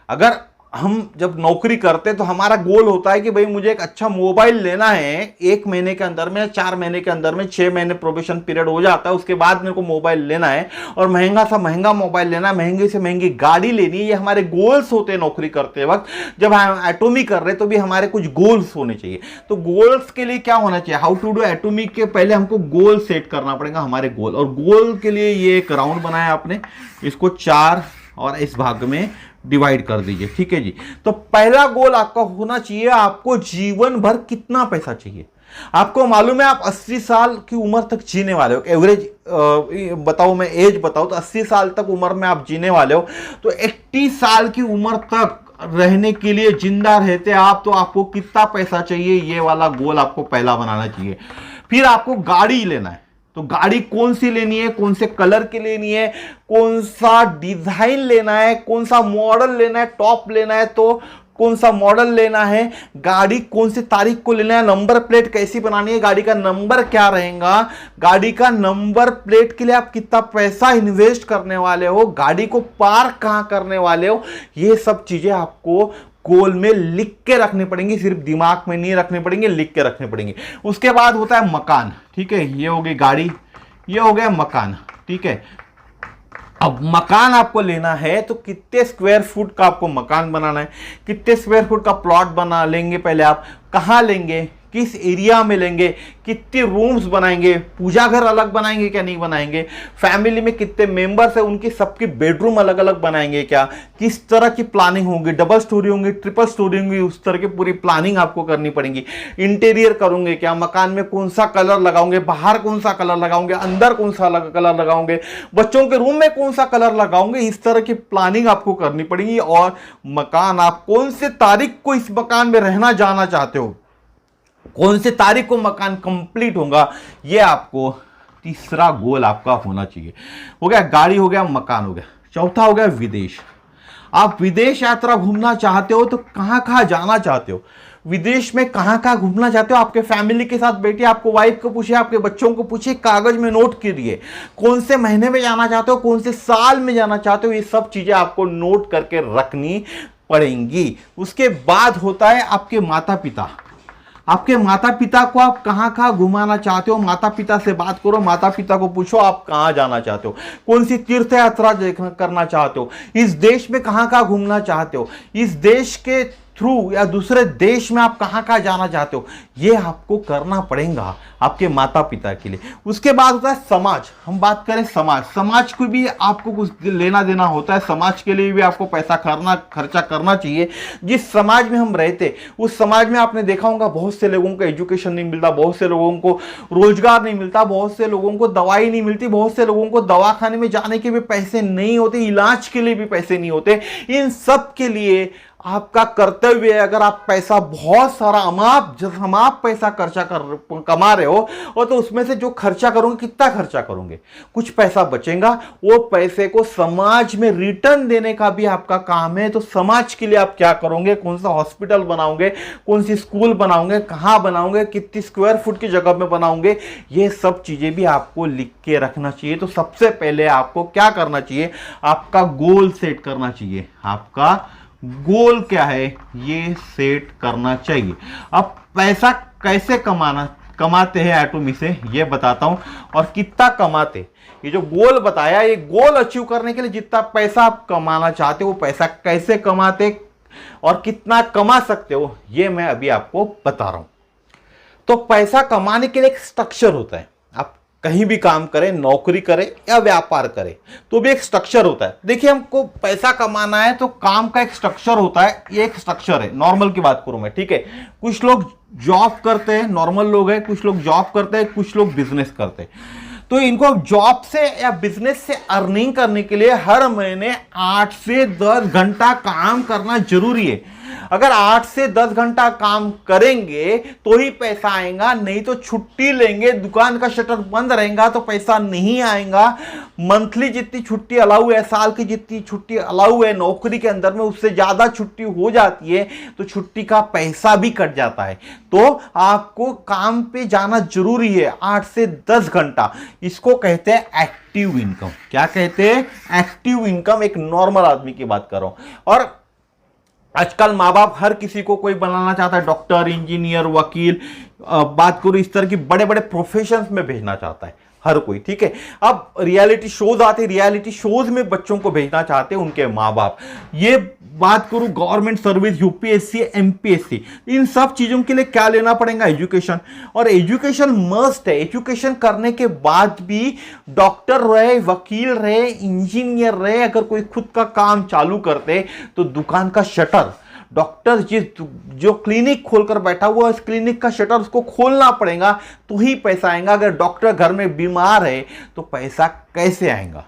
अगर हम जब नौकरी करते तो हमारा गोल होता है कि भाई मुझे एक अच्छा मोबाइल लेना है, 1 महीने के अंदर में, 4 महीने के अंदर में, 6 महीने प्रोबेशन पीरियड हो जाता है, उसके बाद मेरे को मोबाइल लेना है, और महंगा सा महंगा मोबाइल लेना है, महंगी से महंगी गाड़ी लेनी है। ये हमारे गोल्स होते हैं नौकरी करते वक्त। जब हम एटोमी कर रहे तो भी हमारे कुछ गोल्स होने चाहिए। तो गोल्स के लिए क्या होना चाहिए? हाउ टू डू एटोमी के पहले हमको गोल सेट करना पड़ेगा, हमारे गोल। और गोल के लिए ये एक राउंड बनाया आपने, इसको 4 और इस भाग में डिवाइड कर दीजिए, ठीक है जी। तो पहला गोल आपका होना चाहिए, आपको जीवन भर कितना पैसा चाहिए। आपको मालूम है आप 80 साल की उम्र तक जीने वाले हो, एवरेज बताओ, मैं एज बताऊं तो 80 साल तक उम्र में आप जीने वाले हो। तो 80 साल की उम्र तक रहने के लिए, जिंदा रहते आप, तो आपको कितना पैसा चाहिए, ये वाला गोल आपको पहला बनाना चाहिए। फिर आपको गाड़ी लेना है, तो गाड़ी कौन सी लेनी है, कौन से कलर की लेनी है, कौन सा डिजाइन लेना है, कौन सा मॉडल लेना है, टॉप लेना है तो कौन सा मॉडल लेना है, गाड़ी कौन सी तारीख को लेना है, नंबर प्लेट कैसी बनानी है, गाड़ी का नंबर क्या रहेगा, गाड़ी का नंबर प्लेट के लिए आप कितना पैसा इन्वेस्ट करने वाले हो, गाड़ी को पार्क कहां करने वाले हो, ये सब चीजें आपको गोल में लिख के रखनी पड़ेंगी। सिर्फ दिमाग में नहीं रखनी पड़ेंगी, लिख के रखनी पड़ेंगी। उसके बाद होता है मकान, ठीक है। ये हो गई गाड़ी, ये हो गया मकान, ठीक है। अब मकान आपको लेना है तो कितने स्क्वायर फुट का आपको मकान बनाना है, कितने स्क्वायर फुट का प्लॉट बना लेंगे, पहले आप कहां लेंगे, किस एरिया में लेंगे, कितने रूम्स बनाएंगे, पूजा घर अलग बनाएंगे क्या नहीं बनाएंगे, फैमिली में कितने मेंबर्स है उनकी सबकी बेडरूम अलग अलग बनाएंगे क्या, किस तरह की प्लानिंग होगी, डबल स्टोरी होंगी, ट्रिपल स्टोरी होंगी, उस तरह की पूरी प्लानिंग आपको करनी पड़ेगी। इंटीरियर करोगे क्या, मकान में कौन सा कलर लगाओगे, बाहर कौन सा कलर लगाओगे, अंदर कौन सा कलर लगाओगे, बच्चों के रूम में कौन सा कलर लगाओगे, इस तरह की प्लानिंग आपको करनी पड़ेगी। और मकान, आप कौन से तारीख को इस मकान में रहना जाना चाहते हो, कौन से तारीख को मकान कंप्लीट होगा, ये आपको तीसरा गोल आपका होना चाहिए। हो गया गाड़ी, हो गया मकान, हो गया। चौथा हो गया विदेश। आप विदेश यात्रा घूमना चाहते हो तो कहां कहां जाना चाहते हो, विदेश में कहां कहां घूमना चाहते हो, आपके फैमिली के साथ बैठिए, आपको वाइफ को पूछिए, आपके बच्चों को पूछिए, कागज में नोट कीजिए कौन से महीने में जाना चाहते हो, कौन से साल में जाना चाहते हो, ये सब चीजें आपको नोट करके रखनी पड़ेंगी। उसके बाद होता है आपके माता पिता। आपके माता पिता को आप कहां कहां घुमाना चाहते हो, माता पिता से बात करो, माता पिता को पूछो आप कहां जाना चाहते हो, कौन सी तीर्थ यात्रा करना चाहते हो, इस देश में कहां कहां घूमना चाहते हो, इस देश के थ्रू या दूसरे देश में आप कहां कहां जाना चाहते हो, ये आपको करना पड़ेगा आपके माता पिता के लिए। उसके बाद होता है समाज। हम बात करें समाज, समाज को भी आपको कुछ लेना देना होता है, समाज के लिए भी आपको पैसा खर्चा करना चाहिए। जिस समाज में हम रहते उस समाज में आपने देखा होगा बहुत से लोगों को एजुकेशन नहीं मिलता, बहुत से लोगों को रोजगार नहीं मिलता, बहुत से लोगों को दवाई नहीं मिलती, बहुत से लोगों को दवाखाने में जाने के भी पैसे नहीं होते, इलाज के लिए भी पैसे नहीं होते। इन सब के लिए आपका कर्तव्य है, अगर आप पैसा बहुत सारा अमाप पैसा कमा रहे हो और तो उसमें से जो खर्चा करोगे, कितना खर्चा करोगे, कुछ पैसा बचेगा, वो पैसे को समाज में रिटर्न देने का भी आपका काम है। तो समाज के लिए आप क्या करोगे, कौन सा हॉस्पिटल बनाओगे, कौन सी स्कूल बनाओगे, कहां बनाओगे, कितनी स्क्वायर फुट की जगह में बनाओगे, ये सब चीजें भी आपको लिख के रखना चाहिए। तो सबसे पहले आपको क्या करना चाहिए, आपका गोल सेट करना चाहिए। आपका गोल क्या है ये सेट करना चाहिए। अब पैसा कैसे कमाते हैं एटोमी से ये बताता हूं, और कितना कमाते। ये जो गोल बताया, ये गोल अचीव करने के लिए जितना पैसा आप कमाना चाहते हो, वो पैसा कैसे कमाते और कितना कमा सकते हो, ये मैं अभी आपको बता रहा हूं। तो पैसा कमाने के लिए एक स्ट्रक्चर होता है। आप कहीं भी काम करें, नौकरी करें या व्यापार करें, तो भी एक स्ट्रक्चर होता है। देखिए, हमको पैसा कमाना है तो काम का एक स्ट्रक्चर होता है। ये एक स्ट्रक्चर है। नॉर्मल की बात करूं मैं, ठीक है। कुछ लोग जॉब करते हैं, नॉर्मल लोग हैं, कुछ लोग जॉब करते हैं, कुछ लोग बिजनेस करते हैं। तो इनको जॉब से या बिजनेस से अर्निंग करने के लिए हर महीने 8 से 10 घंटा काम करना जरूरी है। अगर 8 से 10 घंटा काम करेंगे तो ही पैसा आएगा, नहीं तो छुट्टी लेंगे, दुकान का शटर बंद रहेगा तो पैसा नहीं आएगा। मंथली जितनी छुट्टी अलाउ है, साल की जितनी छुट्टी अलाउ है नौकरी के अंदर में, उससे ज्यादा छुट्टी हो जाती है तो छुट्टी का पैसा भी कट जाता है। तो आपको काम पे जाना जरूरी है 8 से 10 घंटा। इसको कहते हैं एक्टिव इनकम। क्या कहते हैं? Active income. एक नॉर्मल आदमी की बात कर रहा हूं। और आजकल माँ बाप हर किसी को कोई बनाना चाहता है, डॉक्टर, इंजीनियर, वकील, बात करूं इस तरह की बड़े बड़े प्रोफेशंस में भेजना चाहता है हर कोई, ठीक है। अब रियलिटी शोज आते, रियलिटी शोज में बच्चों को भेजना चाहते हैं उनके माँ बाप। ये बात करूं गवर्नमेंट सर्विस, यूपीएससी, एमपीएससी, इन सब चीजों के लिए क्या लेना पड़ेगा? एजुकेशन। और एजुकेशन मस्ट है। एजुकेशन करने के बाद भी डॉक्टर रहे, वकील रहे, इंजीनियर रहे, अगर कोई खुद का काम चालू करते तो दुकान का शटर, डॉक्टर जो क्लिनिक खोलकर बैठा हुआ, इस क्लिनिक का शटर उसको खोलना पड़ेगा तो ही पैसा आएगा। अगर डॉक्टर घर में बीमार है तो पैसा कैसे आएगा?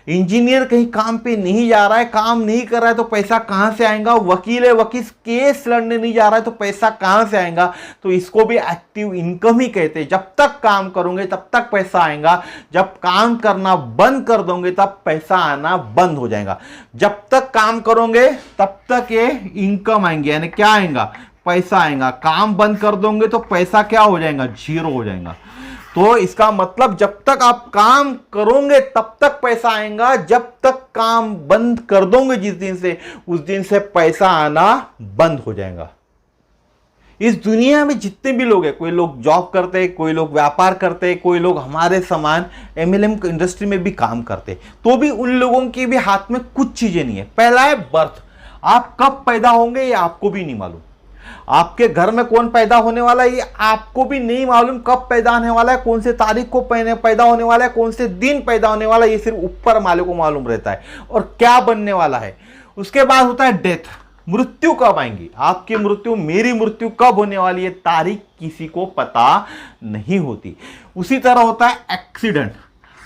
इंजीनियर कहीं काम पे नहीं जा रहा है, काम नहीं कर रहा है तो पैसा कहां से आएगा? वकील है, वकील केस लड़ने नहीं जा रहा है तो पैसा कहां से आएगा? तो इसको भी एक्टिव इनकम ही कहते हैं। जब तक काम करोगे तब तक पैसा आएगा, जब काम करना बंद कर दोगे तब पैसा आना बंद हो जाएगा। जब तक काम करोगे तब तक ये इनकम आएंगे, यानी क्या आएगा? पैसा आएगा। काम बंद कर दोगे तो पैसा क्या हो जाएगा? जीरो हो जाएगा। तो इसका मतलब जब तक आप काम करोगे तब तक पैसा आएगा, जब तक काम बंद कर दोगे जिस दिन से, उस दिन से पैसा आना बंद हो जाएगा। इस दुनिया में जितने भी लोग हैं, कोई लोग जॉब करते हैं, कोई लोग व्यापार करते हैं, कोई लोग हमारे समान एमएलएम इंडस्ट्री में भी काम करते हैं, तो भी उन लोगों के भी हाथ में कुछ चीजें नहीं है। पहला है बर्थ। आप कब पैदा होंगे ये आपको भी नहीं मालूम। आपके घर में कौन पैदा होने वाला है ये आपको भी नहीं मालूम, कब पैदा होने वाला है, कौन से तारीख को पैदा होने वाला है, कौन से दिन पैदा होने वाला है, ये सिर्फ ऊपर मालिक को मालूम रहता है, और क्या बनने वाला है। उसके बाद होता है डेथ, मृत्यु कब आएंगी, आपकी मृत्यु, मेरी मृत्यु कब होने वाली है, तारीख किसी को पता नहीं होती। उसी तरह होता है एक्सीडेंट,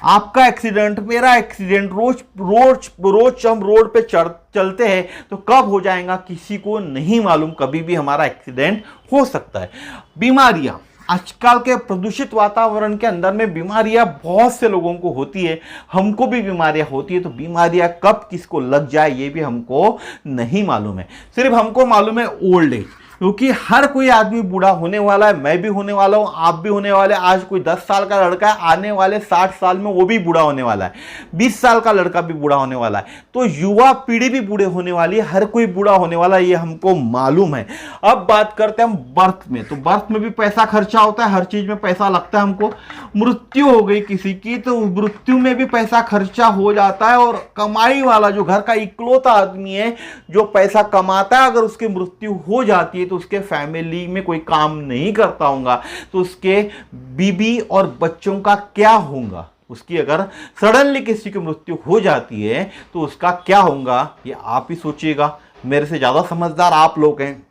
आपका एक्सीडेंट, मेरा एक्सीडेंट, रोज हम रोड पे चलते हैं तो कब हो जाएगा किसी को नहीं मालूम, कभी भी हमारा एक्सीडेंट हो सकता है। बीमारियां, आजकल के प्रदूषित वातावरण के अंदर में बीमारियां बहुत से लोगों को होती है, हमको भी बीमारियां होती है, तो बीमारियां कब किसको लग जाए ये भी हमको नहीं मालूम है। सिर्फ हमको मालूम है ओल्ड एज, क्योंकि हर कोई आदमी बूढ़ा होने वाला है, मैं भी होने वाला हूं, आप भी होने वाले। आज कोई 10 साल का लड़का है, आने वाले 60 साल में वो भी बूढ़ा होने वाला है, 20 साल का लड़का भी बूढ़ा होने वाला है, तो युवा पीढ़ी भी बूढ़े होने वाली है, हर कोई बूढ़ा होने वाला है, ये हमको मालूम है। अब बात करते हैं हम बर्थ में, तो बर्थ में भी पैसा खर्चा होता है, हर चीज में पैसा लगता है हमको। मृत्यु हो गई किसी की तो मृत्यु में भी पैसा खर्चा हो जाता है, और कमाई वाला जो घर का इकलौता आदमी है जो पैसा कमाता है, अगर उसकी मृत्यु हो जाती है तो उसके फैमिली में कोई काम नहीं करता होगा तो उसके बीबी और बच्चों का क्या होगा, उसकी अगर सडनली किसी की मृत्यु हो जाती है तो उसका क्या होगा, ये आप ही सोचिएगा, मेरे से ज्यादा समझदार आप लोग हैं।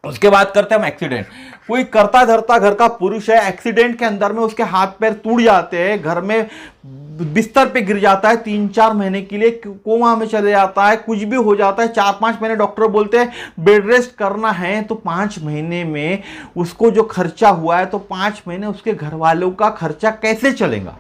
उसके बाद करते हैं हम एक्सीडेंट, कोई करता धरता घर का पुरुष है, एक्सीडेंट के अंदर में उसके हाथ पैर टूट जाते हैं, घर में बिस्तर पे गिर जाता है, 3-4 महीने के लिए कोमा में चले जाता है, कुछ भी हो जाता है, 4-5 महीने डॉक्टर बोलते हैं बेड रेस्ट करना है, तो 5 महीने में उसको जो खर्चा हुआ है तो 5 महीने उसके घर वालों का खर्चा कैसे चलेगा,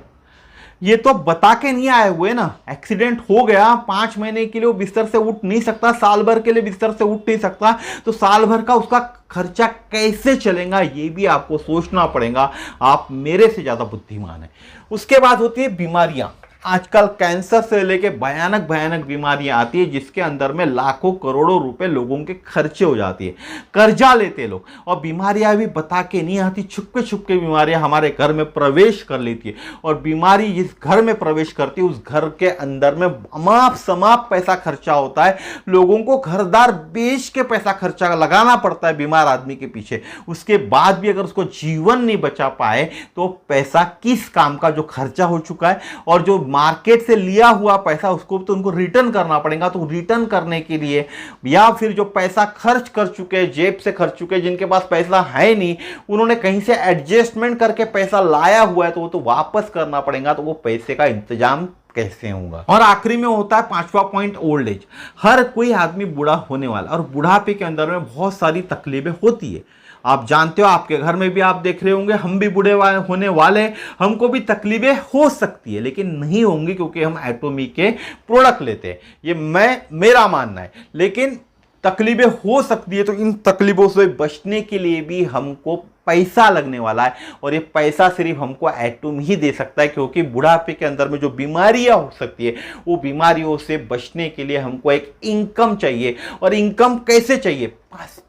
ये तो बता के नहीं आए हुए ना। एक्सीडेंट हो गया, 5 महीने के लिए वो बिस्तर से उठ नहीं सकता, साल भर के लिए बिस्तर से उठ नहीं सकता, तो साल भर का उसका खर्चा कैसे चलेगा ये भी आपको सोचना पड़ेगा। आप मेरे से ज्यादा बुद्धिमान हैं। उसके बाद होती है बीमारियां, आजकल कैंसर से लेके भयानक भयानक बीमारियां आती है जिसके अंदर में लाखों करोड़ों रुपए लोगों के खर्चे हो जाती है, कर्जा लेते लोग, और बीमारियां भी बता के नहीं आती, छुपके छुपके बीमारियां हमारे घर में प्रवेश कर लेती है, और बीमारी जिस घर में प्रवेश करती है उस घर के अंदर में अमाप समाप पैसा खर्चा होता है, लोगों को घरदार बेच के पैसा खर्चा लगाना पड़ता है बीमार आदमी के पीछे। उसके बाद भी अगर उसको जीवन नहीं बचा पाए तो पैसा किस काम का, जो खर्चा हो चुका है, और जो मार्केट से लिया हुआ पैसा उसको तो उनको रिटर्न करना पड़ेगा, तो रिटर्न करने के लिए, या फिर जो पैसा खर्च कर चुके, जेब से खर्च चुके, जिनके पास पैसा है नहीं, उन्होंने कहीं से एडजस्टमेंट करके पैसा लाया हुआ है तो वो तो वापस करना पड़ेगा, तो वो पैसे का इंतजाम कैसे होगा। और आखिरी में होता है 5वां पॉइंट, ओल्ड एज। हर कोई आदमी बूढ़ा होने वाला, और बुढ़ापे के अंदर में बहुत सारी तकलीफें होती है। आप जानते हो, आपके घर में भी आप देख रहे होंगे, हम भी बूढ़े होने वाले, हमको भी तकलीफें हो सकती है, लेकिन नहीं होंगी क्योंकि हम एटोमी के प्रोडक्ट लेते हैं, ये मेरा मानना है। लेकिन तकलीफें हो सकती है, तो इन तकलीफों से बचने के लिए भी हमको पैसा लगने वाला है, और ये पैसा सिर्फ हमको एटम ही दे सकता है, क्योंकि बुढ़ापे के अंदर में जो बीमारियां हो सकती है वो बीमारियों से बचने के लिए हमको एक इनकम चाहिए। और इनकम कैसे चाहिए,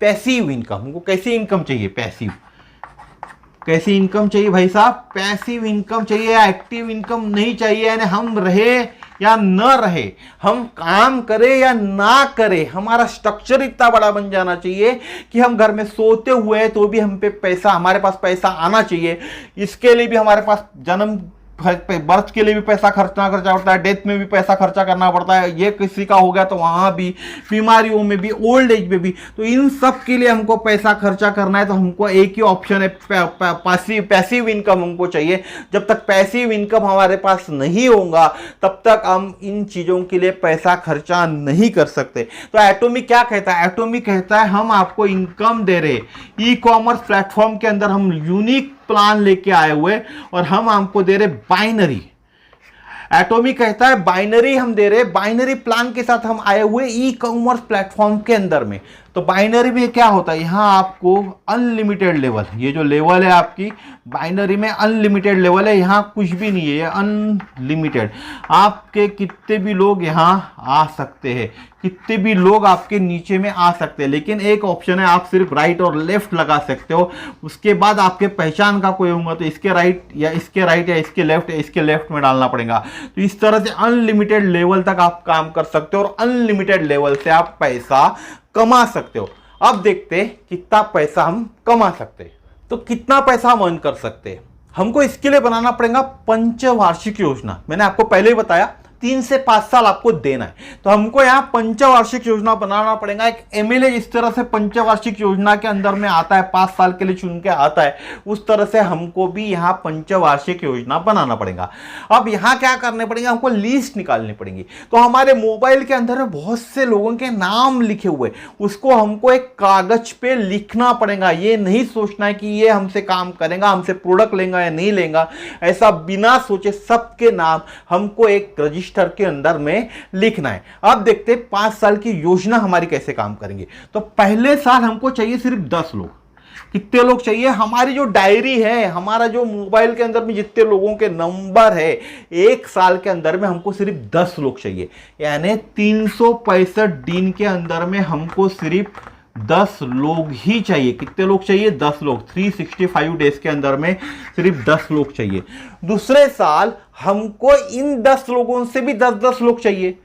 पैसिव इनकम। हमको कैसी इनकम चाहिए, पैसिव। कैसी इनकम चाहिए भाई साहब, पैसिव इनकम चाहिए, एक्टिव इनकम नहीं चाहिए। यानी हम रहे या न रहे, हम काम करें या ना करें, हमारा स्ट्रक्चर इतना बड़ा बन जाना चाहिए कि हम घर में सोते हुए तो भी हम पे पैसा, हमारे पास पैसा आना चाहिए। इसके लिए भी हमारे पास जन्म बर्थ के लिए भी पैसा खर्चना पड़ता है, डेथ में भी पैसा खर्चा करना पड़ता है, ये किसी का हो गया तो वहां भी, बीमारियों में भी, ओल्ड एज में भी, तो इन सब के लिए हमको पैसा खर्चा करना है। तो हमको एक ही ऑप्शन है, पैसिव इनकम हमको चाहिए। जब तक पैसिव इनकम हमारे पास नहीं होगा तब तक हम इन चीजों के लिए पैसा खर्चा नहीं कर सकते। तो एटोमी क्या कहता है, एटोमी कहता है हम आपको इनकम दे रहे, ई कॉमर्स प्लेटफॉर्म के अंदर हम यूनिक प्लान लेके आए हुए, और हम आपको दे रहे बाइनरी। एटोमी कहता है बाइनरी हम दे रहे, बाइनरी प्लान के साथ हम आए हुए ई कॉमर्स प्लेटफॉर्म के अंदर में। तो बाइनरी में क्या होता है, यहां आपको अनलिमिटेड लेवल, ये जो लेवल है आपकी बाइनरी में अनलिमिटेड लेवल है, यहां कुछ भी नहीं है, ये अनलिमिटेड। आपके कितने भी लोग यहां आ सकते हैं, कितने भी लोग आपके नीचे में आ सकते हैं, लेकिन एक ऑप्शन है, आप सिर्फ राइट और लेफ्ट लगा सकते हो। उसके बाद आपके पहचान का कोई होगा तो इसके राइट या इसके राइट या इसके लेफ्ट या इसके लेफ्ट में डालना पड़ेगा। तो इस तरह से अनलिमिटेड लेवल तक आप काम कर सकते हो, और अनलिमिटेड लेवल से आप पैसा कमा सकते हो। अब देखते हैं कितना पैसा हम कमा सकते हैं। तो कितना पैसा हम अर्न कर सकते हैं, हमको इसके लिए बनाना पड़ेगा पंचवार्षिक योजना। मैंने आपको पहले ही बताया 3 से 5 साल आपको देना है, तो हमको यहाँ पंचवार्षिक योजना बनाना पड़ेगा। एक एमएलए जिस तरह से पंचवार्षिक योजना के अंदर में आता है, 5 साल के लिए चुन के आता है, उस तरह से हमको भी यहाँ पंचवार्षिक योजना बनाना पड़ेगा। अब यहाँ क्या करने पड़ेंगे, हमको लिस्ट निकालनी पड़ेगी। तो हमारे मोबाइल के अंदर में बहुत से लोगों के नाम लिखे हुए, उसको हमको एक कागज पे लिखना पड़ेगा। ये नहीं सोचना है कि ये हमसे काम करेगा, हमसे प्रोडक्ट लेगा या नहीं लेगा, ऐसा बिना सोचे सबके नाम हमको एक रजिस्टर के अंदर में लिखना है। अब देखते हैं 5 साल की योजना हमारी कैसे काम करेंगे। तो पहले साल हमको चाहिए सिर्फ 10 लोग। कितने लोग चाहिए, हमारी जो डायरी है, हमारा जो मोबाइल के अंदर में जितने लोगों के नंबर है, 1 साल के अंदर में हमको सिर्फ 10 लोग चाहिए। यानी 365 दिन के अंदर में हमको सिर्फ 10 लोग ही चाहिए। कितने लोग चाहिए, 10 लोग। 365 डेज के अंदर में सिर्फ 10 लोग चाहिए। दूसरे साल हमको इन 10 लोगों से भी 10-10 लोग चाहिए।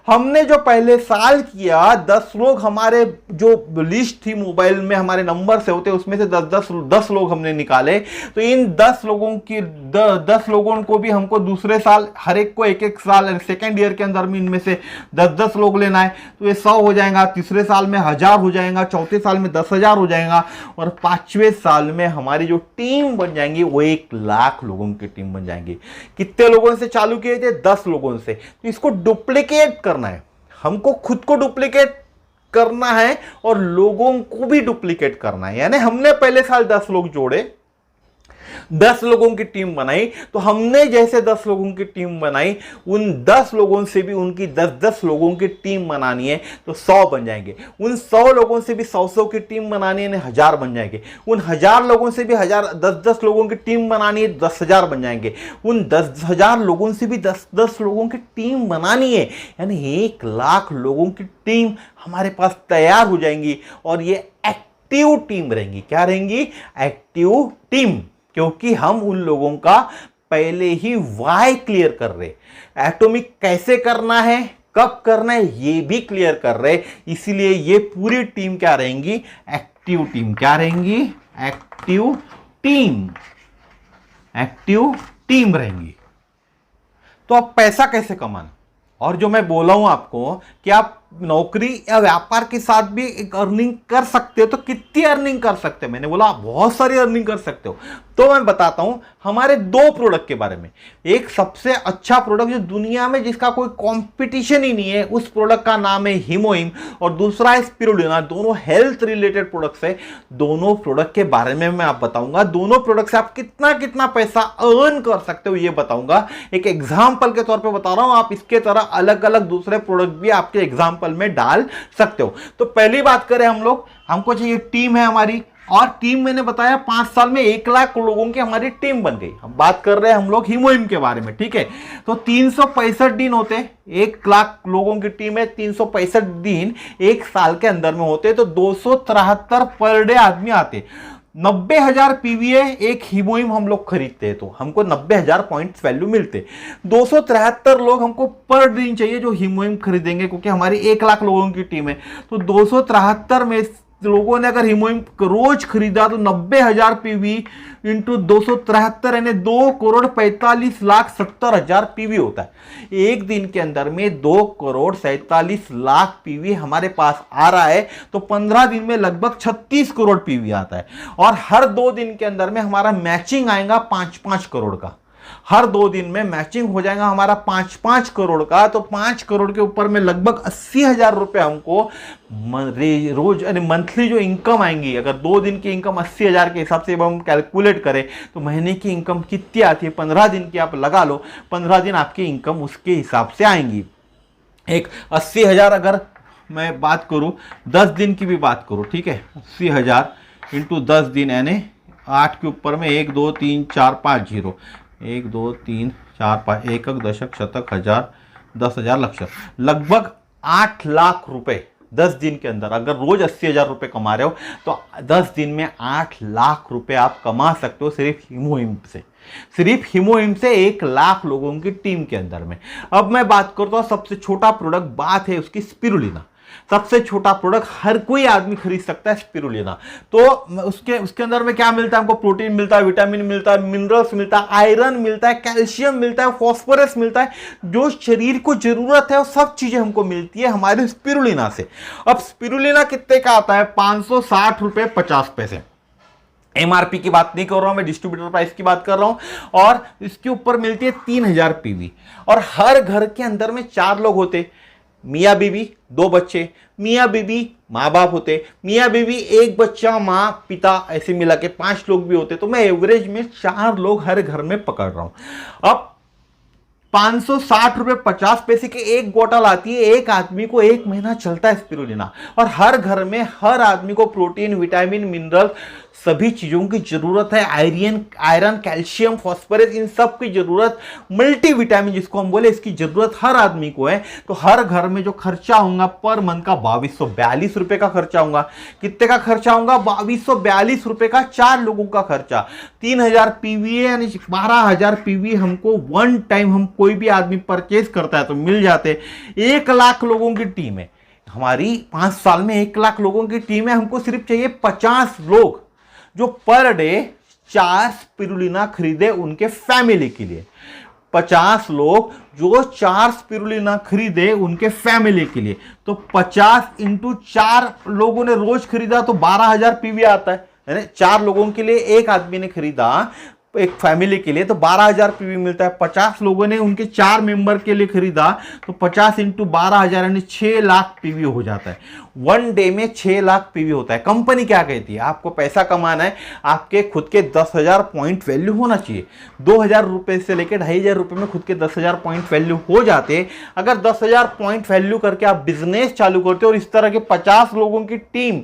हमने जो पहले साल किया 10 लोग, हमारे जो लिस्ट थी मोबाइल में हमारे नंबर से होते, उसमें से 10 लोग हमने निकाले। तो इन 10 लोगों की 10 लोगों को भी हमको दूसरे साल हर एक को एक साल सेकेंड ईयर के अंदर में इनमें से 10 लोग लेना है। तो ये 100 हो जाएगा, तीसरे साल में 1000 हो जाएगा, चौथे साल में 10,000 हो जाएगा, और 5वें साल में हमारी जो टीम बन जाएंगी वो 1,00,000 लोगों की टीम बन जाएंगी। कितने लोगों से चालू किए थे, 10 लोगों से। तो इसको डुप्लीकेट करना है, हमको खुद को डुप्लीकेट करना है और लोगों को भी डुप्लीकेट करना है। यानी हमने पहले साल 10 लोग जोड़े, 10 लोगों की टीम बनाई, तो हमने जैसे 10 लोगों की टीम बनाई, उन 10 लोगों से भी उनकी 10-10 लोगों की टीम बनानी है, तो 100 बन जाएंगे। उन 100 लोगों से भी 100-100 की टीम बनानी है, 1000 बन जाएंगे। उन 1000 लोगों से भी 1000-10 लोगों की टीम बनानी है, 10,000 बन जाएंगे। उन 10,000 लोगों से भी 10-10 लोगों की टीम बनानी है, यानी 1,00,000 लोगों की टीम हमारे पास तैयार हो जाएंगी। और ये एक्टिव टीम रहेंगी। क्या रहेंगी, एक्टिव टीम, क्योंकि हम उन लोगों का पहले ही वाई क्लियर कर रहे, एटॉमिक कैसे करना है, कब करना है, ये भी क्लियर कर रहे। इसीलिए ये पूरी टीम क्या रहेंगी, एक्टिव टीम। क्या रहेंगी, एक्टिव टीम, एक्टिव टीम रहेंगी। तो अब पैसा कैसे कमाना, और जो मैं बोला हूं आपको कि आप नौकरी या व्यापार के साथ भी एक अर्निंग कर सकते हो। तो कितनी अर्निंग कर सकते हो, मैंने बोला आप बहुत सारी अर्निंग कर सकते हो। तो मैं बताता हूं हमारे 2 प्रोडक्ट के बारे में। एक सबसे अच्छा प्रोडक्ट जो दुनिया में जिसका कोई कंपटीशन ही नहीं है, उस प्रोडक्ट का नाम है हीमोहिम, और दूसरा है स्पिरुलिना। दोनों हेल्थ रिलेटेड प्रोडक्ट्स है। दोनों प्रोडक्ट के बारे में मैं आप बताऊंगा, दोनों प्रोडक्ट से आप कितना कितना पैसा अर्न कर सकते हो ये बताऊंगा। एक एग्जाम्पल के तौर पर बता रहा हूं, आप इसके तरह अलग अलग दूसरे प्रोडक्ट भी आपके एग्जाम्पल में डाल सकते हो। तो पहली बात करें हम लोग, हमको चाहिए टीम है हमारी, और टीम मैंने बताया 5 साल में 1,00,000 लोगों की हमारी टीम बन गई। हम बात कर रहे हैं हम लोग हीमोहिम के बारे में, ठीक है। तो 365 दिन होते, 1,00,000 लोगों की टीम है, 365 दिन 1 साल के अंदर में होते, तो 273 पर डे आदमी आते। 90,000 पीवीए एक हीमोहिम हम लोग खरीदते हैं, तो हमको 90,000 पॉइंट्स वैल्यू मिलते। 273 लोग हमको पर दिन चाहिए जो हीमोहिम खरीदेंगे, क्योंकि हमारी 1,00,000 लोगों की टीम है। तो 273 में लोगों ने अगर हीमोहिम रोज खरीदा तो 90,000 पीवी इंटू 273 यानी 2,45,70,000 पीवी होता है। एक दिन के अंदर में 2,47,00,000 पीवी हमारे पास आ रहा है, तो 15 दिन में लगभग 36 करोड़ पीवी आता है। और हर 2 दिन के अंदर में हमारा मैचिंग आएगा 5-5 करोड़ का। हर 2 दिन में मैचिंग हो जाएगा हमारा 5-5 करोड़ का। तो 5 करोड़ के ऊपर में लगभग 80,000 रुपए हमको रोज यानी मंथली जो इनकम आएंगी। अगर 2 दिन की इनकम 80,000 के हिसाब से हम कैलकुलेट करें तो महीने की इनकम कितनी आती है, 15 दिन की आप लगा लो, 15 दिन आपकी इनकम उसके हिसाब से आएंगी। एक 80,000 अगर मैं बात करूं, 10 दिन की भी बात करूं, ठीक है, 80,000 इंटू 10 दिन यानी 8 के ऊपर में 1 2 3 4 5 0, 1 2 3 4 5, एकक दशक शतक हजार 10,000 लक्ष, लगभग 8,00,000 रुपए 10 दिन के अंदर। अगर रोज 80,000 रुपए कमा रहे हो तो 10 दिन में 8,00,000 रुपए आप कमा सकते हो सिर्फ हीमोहिम से। सिर्फ हीमोहिम से 1,00,000 लोगों की टीम के अंदर में। अब मैं बात करता हूं सबसे छोटा प्रोडक्ट, बात है उसकी स्पिरुलिना। सबसे छोटा प्रोडक्ट हर कोई आदमी खरीद सकता है, स्पिरुलिना। तो उसके अंदर में क्या मिलता है हमको? प्रोटीन मिलता है, विटामिन मिलता है, मिनरल्स मिलता है, आयरन मिलता है, कैल्शियम मिलता है, फॉस्फोरस मिलता है। जो शरीर को जरूरत है वो सब चीजें हमको मिलती है हमारे स्पिरुलिना से। अब स्पिरुलिना कितने का आता है? 560 रुपए 50 पैसे। एमआरपी की बात नहीं कर रहा हूं मैं, डिस्ट्रीब्यूटर प्राइस की बात कर रहा हूं। और इसके ऊपर मिलती है 3000 पीवी। और हर घर के अंदर में 4 लोग होते, मियाँ बीवी 2 बच्चे, मियाँ बीवी माँ बाप होते, मियाँ बीवी 1 बच्चा माँ पिता, ऐसे मिला के 5 लोग भी होते। तो मैं एवरेज में 4 लोग हर घर में पकड़ रहा हूं। अब 560 रुपए 50 पैसे की एक बोतल आती है, एक आदमी को 1 महीना चलता है स्पिरुलिना। और हर घर में हर आदमी को प्रोटीन, विटामिन, मिनरल सभी चीजों की जरूरत है। आयरन, कैल्शियम, फॉस्फोरस, इन सब की जरूरत, मल्टी विटामिन जिसको हम बोले, इसकी जरूरत हर आदमी को है। तो हर घर में जो खर्चा होगा पर मंथ का 2242 रुपए का खर्चा होगा। कितने का खर्चा होगा? 2242 रुपए का 4 लोगों का खर्चा। 3000 पीवी यानी 12000 पीवी हमको वन टाइम हम कोई भी आदमी परचेज करता है तो मिल जाते। 1 लाख लोगों की टीम है हमारी, 5 साल में 1 लाख लोगों की टीम है। हमको सिर्फ चाहिए 50 लोग जो पर डे 4 स्पिरुलिना खरीदे उनके फैमिली के लिए। 50 लोग जो 4 स्पिरुलिना खरीदे उनके फैमिली के लिए। तो 50 इंटू 4 लोगों ने रोज खरीदा तो 12000 पीवी आता है। 4 लोगों के लिए एक आदमी ने खरीदा, एक फैमिली के लिए, तो 12000 पीवी मिलता है। 50 लोगों ने उनके 4 मेंबर के लिए खरीदा तो 50 इंटू 12000 यानी 6 लाख पीवी हो जाता है। वन डे में 6 लाख पीवी होता है। कंपनी क्या कहती है? आपको पैसा कमाना है, आपके खुद के 10,000 पॉइंट वैल्यू होना चाहिए। 2000 रुपए से लेकर 2500 रुपए में खुद के 10,000 पॉइंट वैल्यू हो जाते। अगर 10,000 पॉइंट वैल्यू करके आप बिजनेस चालू करते और इस तरह के 50 लोगों की टीम,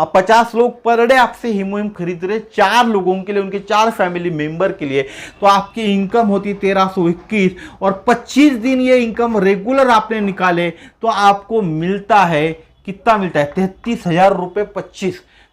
50 लोग पर डे आपसे हीमोहिम खरीद रहे 4 लोगों के लिए, उनके 4 फैमिली मेंबर के लिए, तो आपकी इनकम होती 1321। और 25 दिन ये इनकम रेगुलर आपने निकाले तो आपको मिलता है, कितना मिलता है? 33,000 रुपए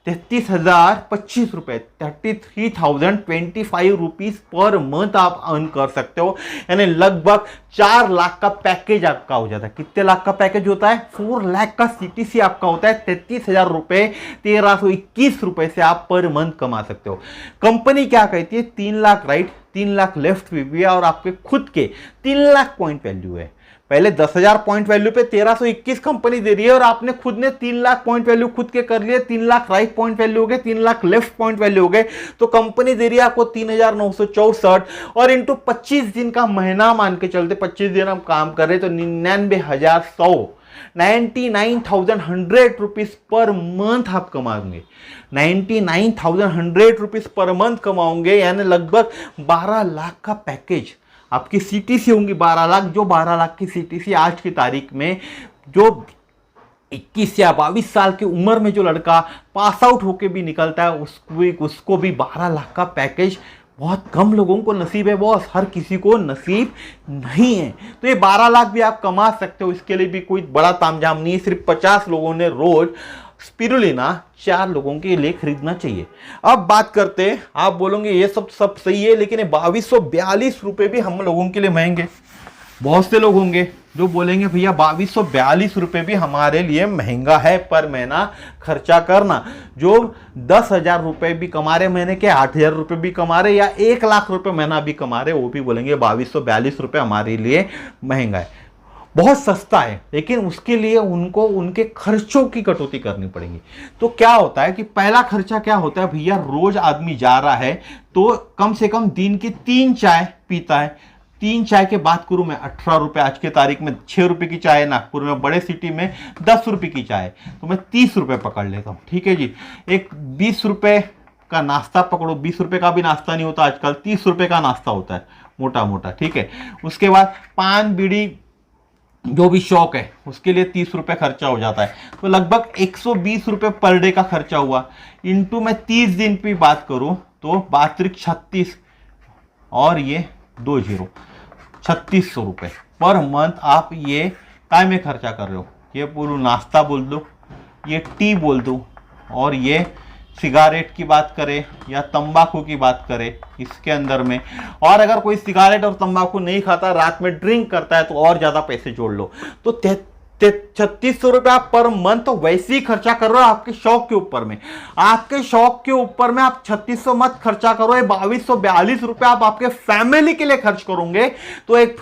33,025 रुपए, 33,025 रुपीज पर मंथ आप अर्न कर सकते हो। यानी लगभग 4 लाख का पैकेज आपका हो जाता है। कितने लाख का पैकेज होता है? 4 लाख का सीटीसी आपका होता है। 33,000 रुपए 1321 रुपए से आप पर मंथ कमा सकते हो। कंपनी क्या कहती है? 3 lakh right, 3 lakh left PV और आपके खुद के 3 लाख पॉइंट वैल्यू है। पहले 10,000 पॉइंट वैल्यू पे 1321 कंपनी दे रही है और आपने खुद ने 3 लाख पॉइंट वैल्यू खुद के कर लिए। 3 लाख राइट पॉइंट वैल्यू हो गए, 3 लाख लेफ्ट पॉइंट वैल्यू हो गए। तो कंपनी दे रही है आपको 3,964 और इंटू 25 दिन का महीना मान के चलते, 25 दिन हम काम कर रहे तो 99,100 99,100 रुपीज पर मंथ आप कमाओगे। 99,100 रुपीज पर मंथ कमाओगे, यानी लगभग 12 लाख का पैकेज। आपकी सीटीसी होंगी 12 लाख, जो 12 लाख की सीटीसी आज की तारीख में जो 21 या 22 साल की उम्र में जो लड़का पास आउट होके भी निकलता है उसको भी 12 लाख का पैकेज बहुत कम लोगों को नसीब है बॉस, हर किसी को नसीब नहीं है। तो ये 12 लाख भी आप कमा सकते हो, इसके लिए भी कोई बड़ा तामझाम नहीं है। सिर्फ 50 लोगों ने रोज स्पिरुलिना 4 लोगों के लिए खरीदना चाहिए। अब बात करते हैं, आप बोलोगे ये सब सही है, लेकिन 2242 रुपए भी हम लोगों के लिए महंगे। बहुत से लोग होंगे जो बोलेंगे भैया 2242 रुपए भी हमारे लिए महंगा है पर महीना खर्चा करना। जो 10,000 रुपए भी कमा रहे महीने के, 8,000 रुपए भी कमा रहे या 1 लाख रुपए महीना भी कमा रहे, वो भी बोलेंगे 2242 रुपए हमारे लिए महंगा है, बहुत सस्ता है। लेकिन उसके लिए उनको उनके खर्चों की कटौती करनी पड़ेगी। तो क्या होता है कि पहला खर्चा क्या होता है भैया, रोज आदमी जा रहा है तो कम से कम दिन की 3 चाय पीता है। 3 चाय के बात करूं मैं 18 रुपए, आज के तारीख में 6 रुपए की चाय है, नागपुर में बड़े सिटी में 10 रुपए की चाय, तो मैं 30 रुपए पकड़ लेता हूं। ठीक है जी, एक 20 रुपए का नाश्ता पकड़ो, 20 रुपए का भी नाश्ता नहीं होता आजकल, 30 रुपए का नाश्ता होता है मोटा मोटा। ठीक है, उसके बाद पान बीड़ी जो भी शौक है उसके लिए 30 रुपए खर्चा हो जाता है, तो लगभग 120 रुपए पर डे का खर्चा हुआ। इंटू मैं 30 दिन की बात करूं तो 36 और ये 20 3600 रुपए पर मंथ आप ये काय में खर्चा कर रहे हो। ये पूरा नाश्ता बोल दो, ये टी बोल दो, और ये सिगारेट की बात करें या तंबाकू की बात करें इसके अंदर में, और अगर कोई सिगारेट और तंबाकू नहीं खाता, रात में ड्रिंक करता है तो और ज़्यादा पैसे जोड़ लो, तो ₹3600 आप पर मंथ तो वैसे ही खर्चा कर रहे हो आपके शौक के ऊपर में। आपके शौक के ऊपर में आप 3600 मत खर्चा करो, ये ₹2242 आप आपके फैमिली के लिए खर्च करोगे तो एक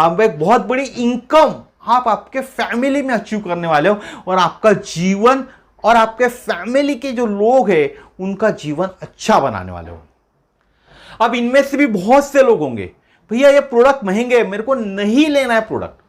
बहुत बड़ी इनकम आप आपके फैमिली में अचीव करने वाले हो, और आपका जीवन और आपके फैमिली के जो लोग हैं उनका जीवन अच्छा बनाने वाले हो। अब इनमें से भी बहुत से लोग होंगे, भैया ये प्रोडक्ट महंगे है, मेरे को नहीं लेना है प्रोडक्ट,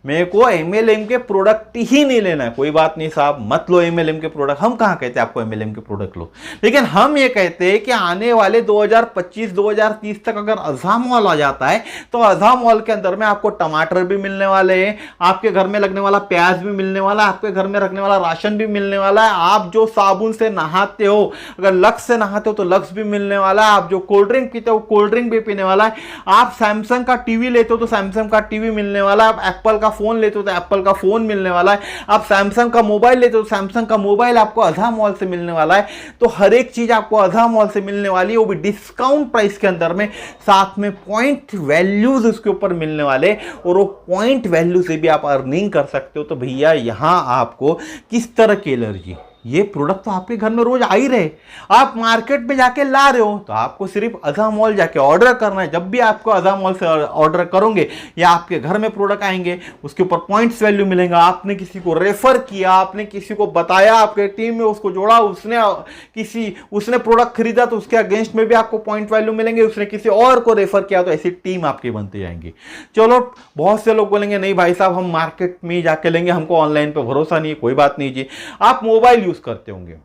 मेरे को MLM के प्रोडक्ट ही नहीं लेना है। कोई बात नहीं साहब, मत लो MLM के प्रोडक्ट। हम कहां कहते हैं आपको MLM के प्रोडक्ट लो, लेकिन हम ये कहते हैं कि आने वाले 2025-2030 तक अगर अज़ा मॉल आ जाता है तो अज़ा मॉल के अंदर में आपको टमाटर भी मिलने वाले हैं, आपके घर में लगने वाला प्याज भी मिलने वाला है, आपके घर में रखने वाला राशन भी मिलने वाला है। आप जो साबुन से नहाते हो, अगर लक्स से नहाते हो तो लक्स भी मिलने वाला है, आप जो कोल्ड ड्रिंक पीते हो कोल्ड ड्रिंक भी पीने वाला है, आप सैमसंग का टीवी लेते हो तो सैमसंग का टीवी मिलने वाला है, आप एप्पल का फोन लेते हो तो एप्पल का फोन मिलने वाला है, आप सैमसंग का मोबाइल लेते हो तो सैमसंग का मोबाइल आपको अज़ा मॉल से मिलने वाला है। तो हर एक चीज आपको अज़ा मॉल से मिलने वाली है, वो भी डिस्काउंट प्राइस के अंदर में, साथ में पॉइंट वैल्यूज उसके ऊपर मिलने वाले, और वो पॉइंट वैल्यू से भी आप अर्निंग कर सकते हो। तो भैया यहां आपको किस तरह की एलर्जी, ये प्रोडक्ट तो आपके घर में रोज आ ही रहे, आप मार्केट में जाके ला रहे हो तो आपको सिर्फ अज़ा मॉल जाके ऑर्डर करना है। जब भी आपको अज़ा मॉल से ऑर्डर करोगे या आपके घर में प्रोडक्ट आएंगे, उसके ऊपर पॉइंट्स वैल्यू मिलेगा। आपने किसी को रेफर किया, आपने किसी को बताया, आपके टीम में उसको जोड़ा, उसने प्रोडक्ट खरीदा तो उसके अगेंस्ट में भी आपको पॉइंट वैल्यू मिलेंगे। उसने किसी और को रेफर किया तो ऐसी टीम आपकी बनती जाएंगी। चलो, बहुत से लोग बोलेंगे नहीं भाई साहब हम मार्केट में जाके लेंगे, हमको ऑनलाइन पे भरोसा नहीं है। कोई बात नहीं जी, आप मोबाइल यूज करते होंगे,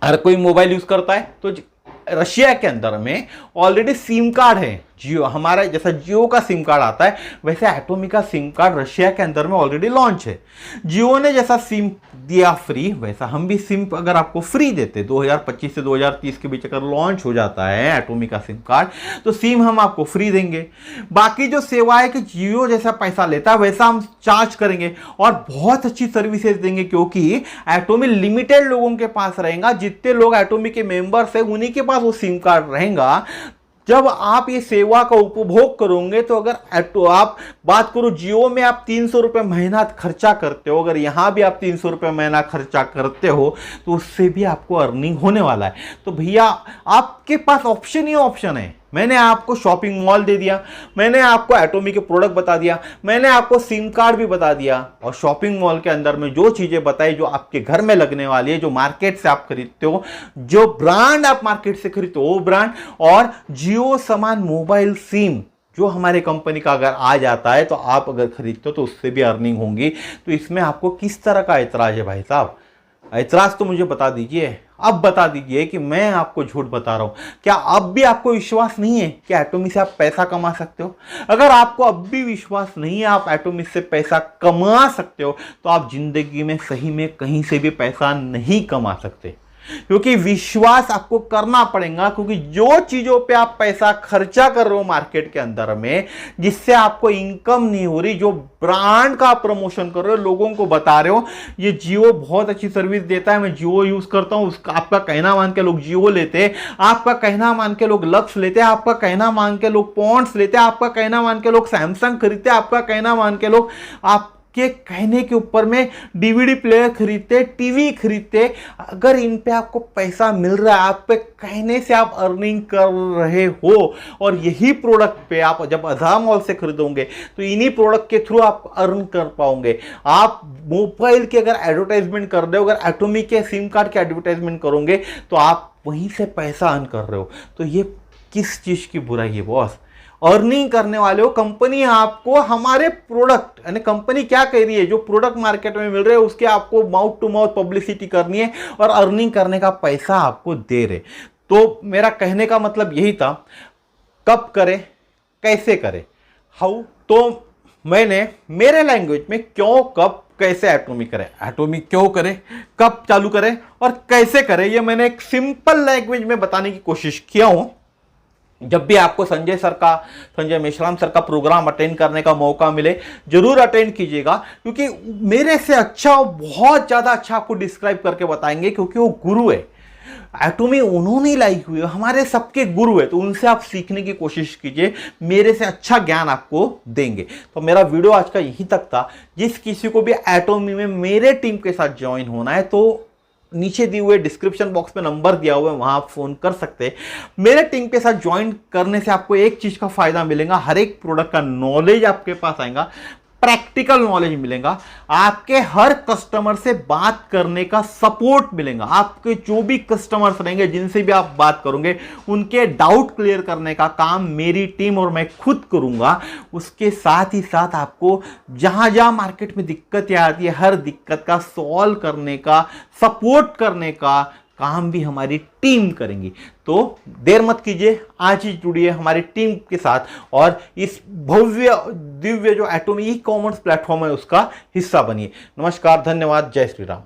हर कोई मोबाइल यूज करता है। तो रशिया के अंदर में ऑलरेडी सिम कार्ड है, जियो, हमारा जैसा जियो का सिम कार्ड आता है वैसे एटोमी का सिम कार्ड रशिया के अंदर में ऑलरेडी लॉन्च है। जियो ने जैसा सिम दिया फ्री, वैसा हम भी सिम अगर आपको फ्री देते 2025 से 2030 के बीच अगर लॉन्च हो जाता है एटोमी का सिम कार्ड, तो सिम हम आपको फ्री देंगे। बाकी जो सेवा है कि जियो जैसा पैसा लेता है वैसा हम चार्ज करेंगे और बहुत अच्छी सर्विसेज देंगे, क्योंकि एटोमी लिमिटेड लोगों के पास रहेगा। जितने लोग एटोमी के मेंबर्स है उन्हीं के पास वो सिम कार्ड रहेगा। जब आप ये सेवा का उपभोग करोगे तो अगर आप बात करो जियो में आप 300 रुपये महीना खर्चा करते हो, अगर यहां भी आप 300 रुपये महीना खर्चा करते हो तो उससे भी आपको अर्निंग होने वाला है। तो भैया आपके पास ऑप्शन ही ऑप्शन है। मैंने आपको शॉपिंग मॉल दे दिया, मैंने आपको एटोमी के प्रोडक्ट बता दिया, मैंने आपको सिम कार्ड भी बता दिया, और शॉपिंग मॉल के अंदर में जो चीजें बताई जो आपके घर में लगने वाली है, जो मार्केट से आप खरीदते हो, जो ब्रांड आप मार्केट से खरीदते हो वो ब्रांड, और जियो समान मोबाइल सिम जो हमारे कंपनी का अगर आ जाता है तो आप अगर खरीदते हो तो उससे भी अर्निंग होंगी। तो इसमें आपको किस तरह का ऐतराज है भाई साहब? ऐतराज तो मुझे बता दीजिए, अब बता दीजिए कि मैं आपको झूठ बता रहा हूं। क्या अब भी आपको विश्वास नहीं है कि एटोमी से आप पैसा कमा सकते हो? अगर आपको अब भी विश्वास नहीं है आप एटोमी से पैसा कमा सकते हो, तो आप जिंदगी में सही में कहीं से भी पैसा नहीं कमा सकते, क्योंकि विश्वास आपको करना पड़ेगा। क्योंकि जो चीजों पे आप पैसा खर्चा कर रहे हो मार्केट के अंदर में, जिससे आपको इनकम नहीं हो रही, जो ब्रांड का प्रमोशन कर रहे हो, लोगों को बता रहे हो ये जियो बहुत अच्छी सर्विस देता है, मैं जियो यूज करता हूं, उसका आपका कहना मान के लोग जियो लेते हैं, आपका कहना मान के लोग लक्स लेते हैं, आपका कहना मान के लोग पॉन्ड्स लेते हैं, आपका कहना मान के लोग सैमसंग खरीदते हैं, आपका कहना मान के लोग आप के कहने के ऊपर में डीवीडी प्लेयर खरीदते, टीवी खरीदते। अगर इन पे आपको पैसा मिल रहा है, आप पे कहने से आप अर्निंग कर रहे हो, और यही प्रोडक्ट पे आप जब अज़ा मॉल से खरीदोगे तो इन्हीं प्रोडक्ट के थ्रू आप अर्न कर पाओगे। आप मोबाइल के अगर एडवर्टाइजमेंट कर रहे हो, अगर एटोमी के सिम कार्ड के एडवर्टाइजमेंट करोगे तो आप वहीं से पैसा अर्न कर रहे हो। तो ये किस चीज की बुराई है बॉस? अर्निंग करने वाले हो, कंपनी आपको हमारे प्रोडक्ट, यानी कंपनी क्या कह रही है, जो प्रोडक्ट मार्केट में मिल रहे हैं उसके आपको माउथ टू माउथ पब्लिसिटी करनी है और अर्निंग करने का पैसा आपको दे रहे। तो मेरा कहने का मतलब यही था, कब करे, कैसे करे, हाउ। तो मैंने मेरे लैंग्वेज में क्यों, कब, कैसे एटोमी करे, एटोमी क्यों करे, कब चालू करे और कैसे करे, ये मैंने एक सिंपल लैंग्वेज में बताने की कोशिश किया हूं। जब भी आपको संजय मेश्राम सर का प्रोग्राम अटेंड करने का मौका मिले जरूर अटेंड कीजिएगा, क्योंकि मेरे से अच्छा, बहुत ज्यादा अच्छा आपको डिस्क्राइब करके बताएंगे, क्योंकि वो गुरु है। एटोमी उन्होंने लाई हुई है, हमारे सबके गुरु है, तो उनसे आप सीखने की कोशिश कीजिए, मेरे से अच्छा ज्ञान आपको देंगे। तो मेरा वीडियो आज का यहीं तक था। जिस किसी को भी एटोमी में मेरे टीम के साथ ज्वाइन होना है तो नीचे दिए हुए डिस्क्रिप्शन बॉक्स में नंबर दिया हुआ है, वहां आप फोन कर सकते हैं। मेरे टीम के साथ ज्वाइन करने से आपको एक चीज का फायदा मिलेगा, हर एक प्रोडक्ट का नॉलेज आपके पास आएगा, प्रैक्टिकल नॉलेज मिलेगा, आपके हर कस्टमर से बात करने का सपोर्ट मिलेगा। आपके जो भी कस्टमर्स रहेंगे, जिनसे भी आप बात करोगे, उनके डाउट क्लियर करने का काम मेरी टीम और मैं खुद करूंगा। उसके साथ ही साथ आपको जहां जहां मार्केट में दिक्कत आती है, हर दिक्कत का सॉल्व करने का, सपोर्ट करने का काम भी हमारी टीम करेंगी। तो देर मत कीजिए, आज ही जुड़िए हमारी टीम के साथ और इस भव्य दिव्य जो एटोमी ई कॉमर्स प्लेटफॉर्म है उसका हिस्सा बनिए। नमस्कार, धन्यवाद, जय श्री राम।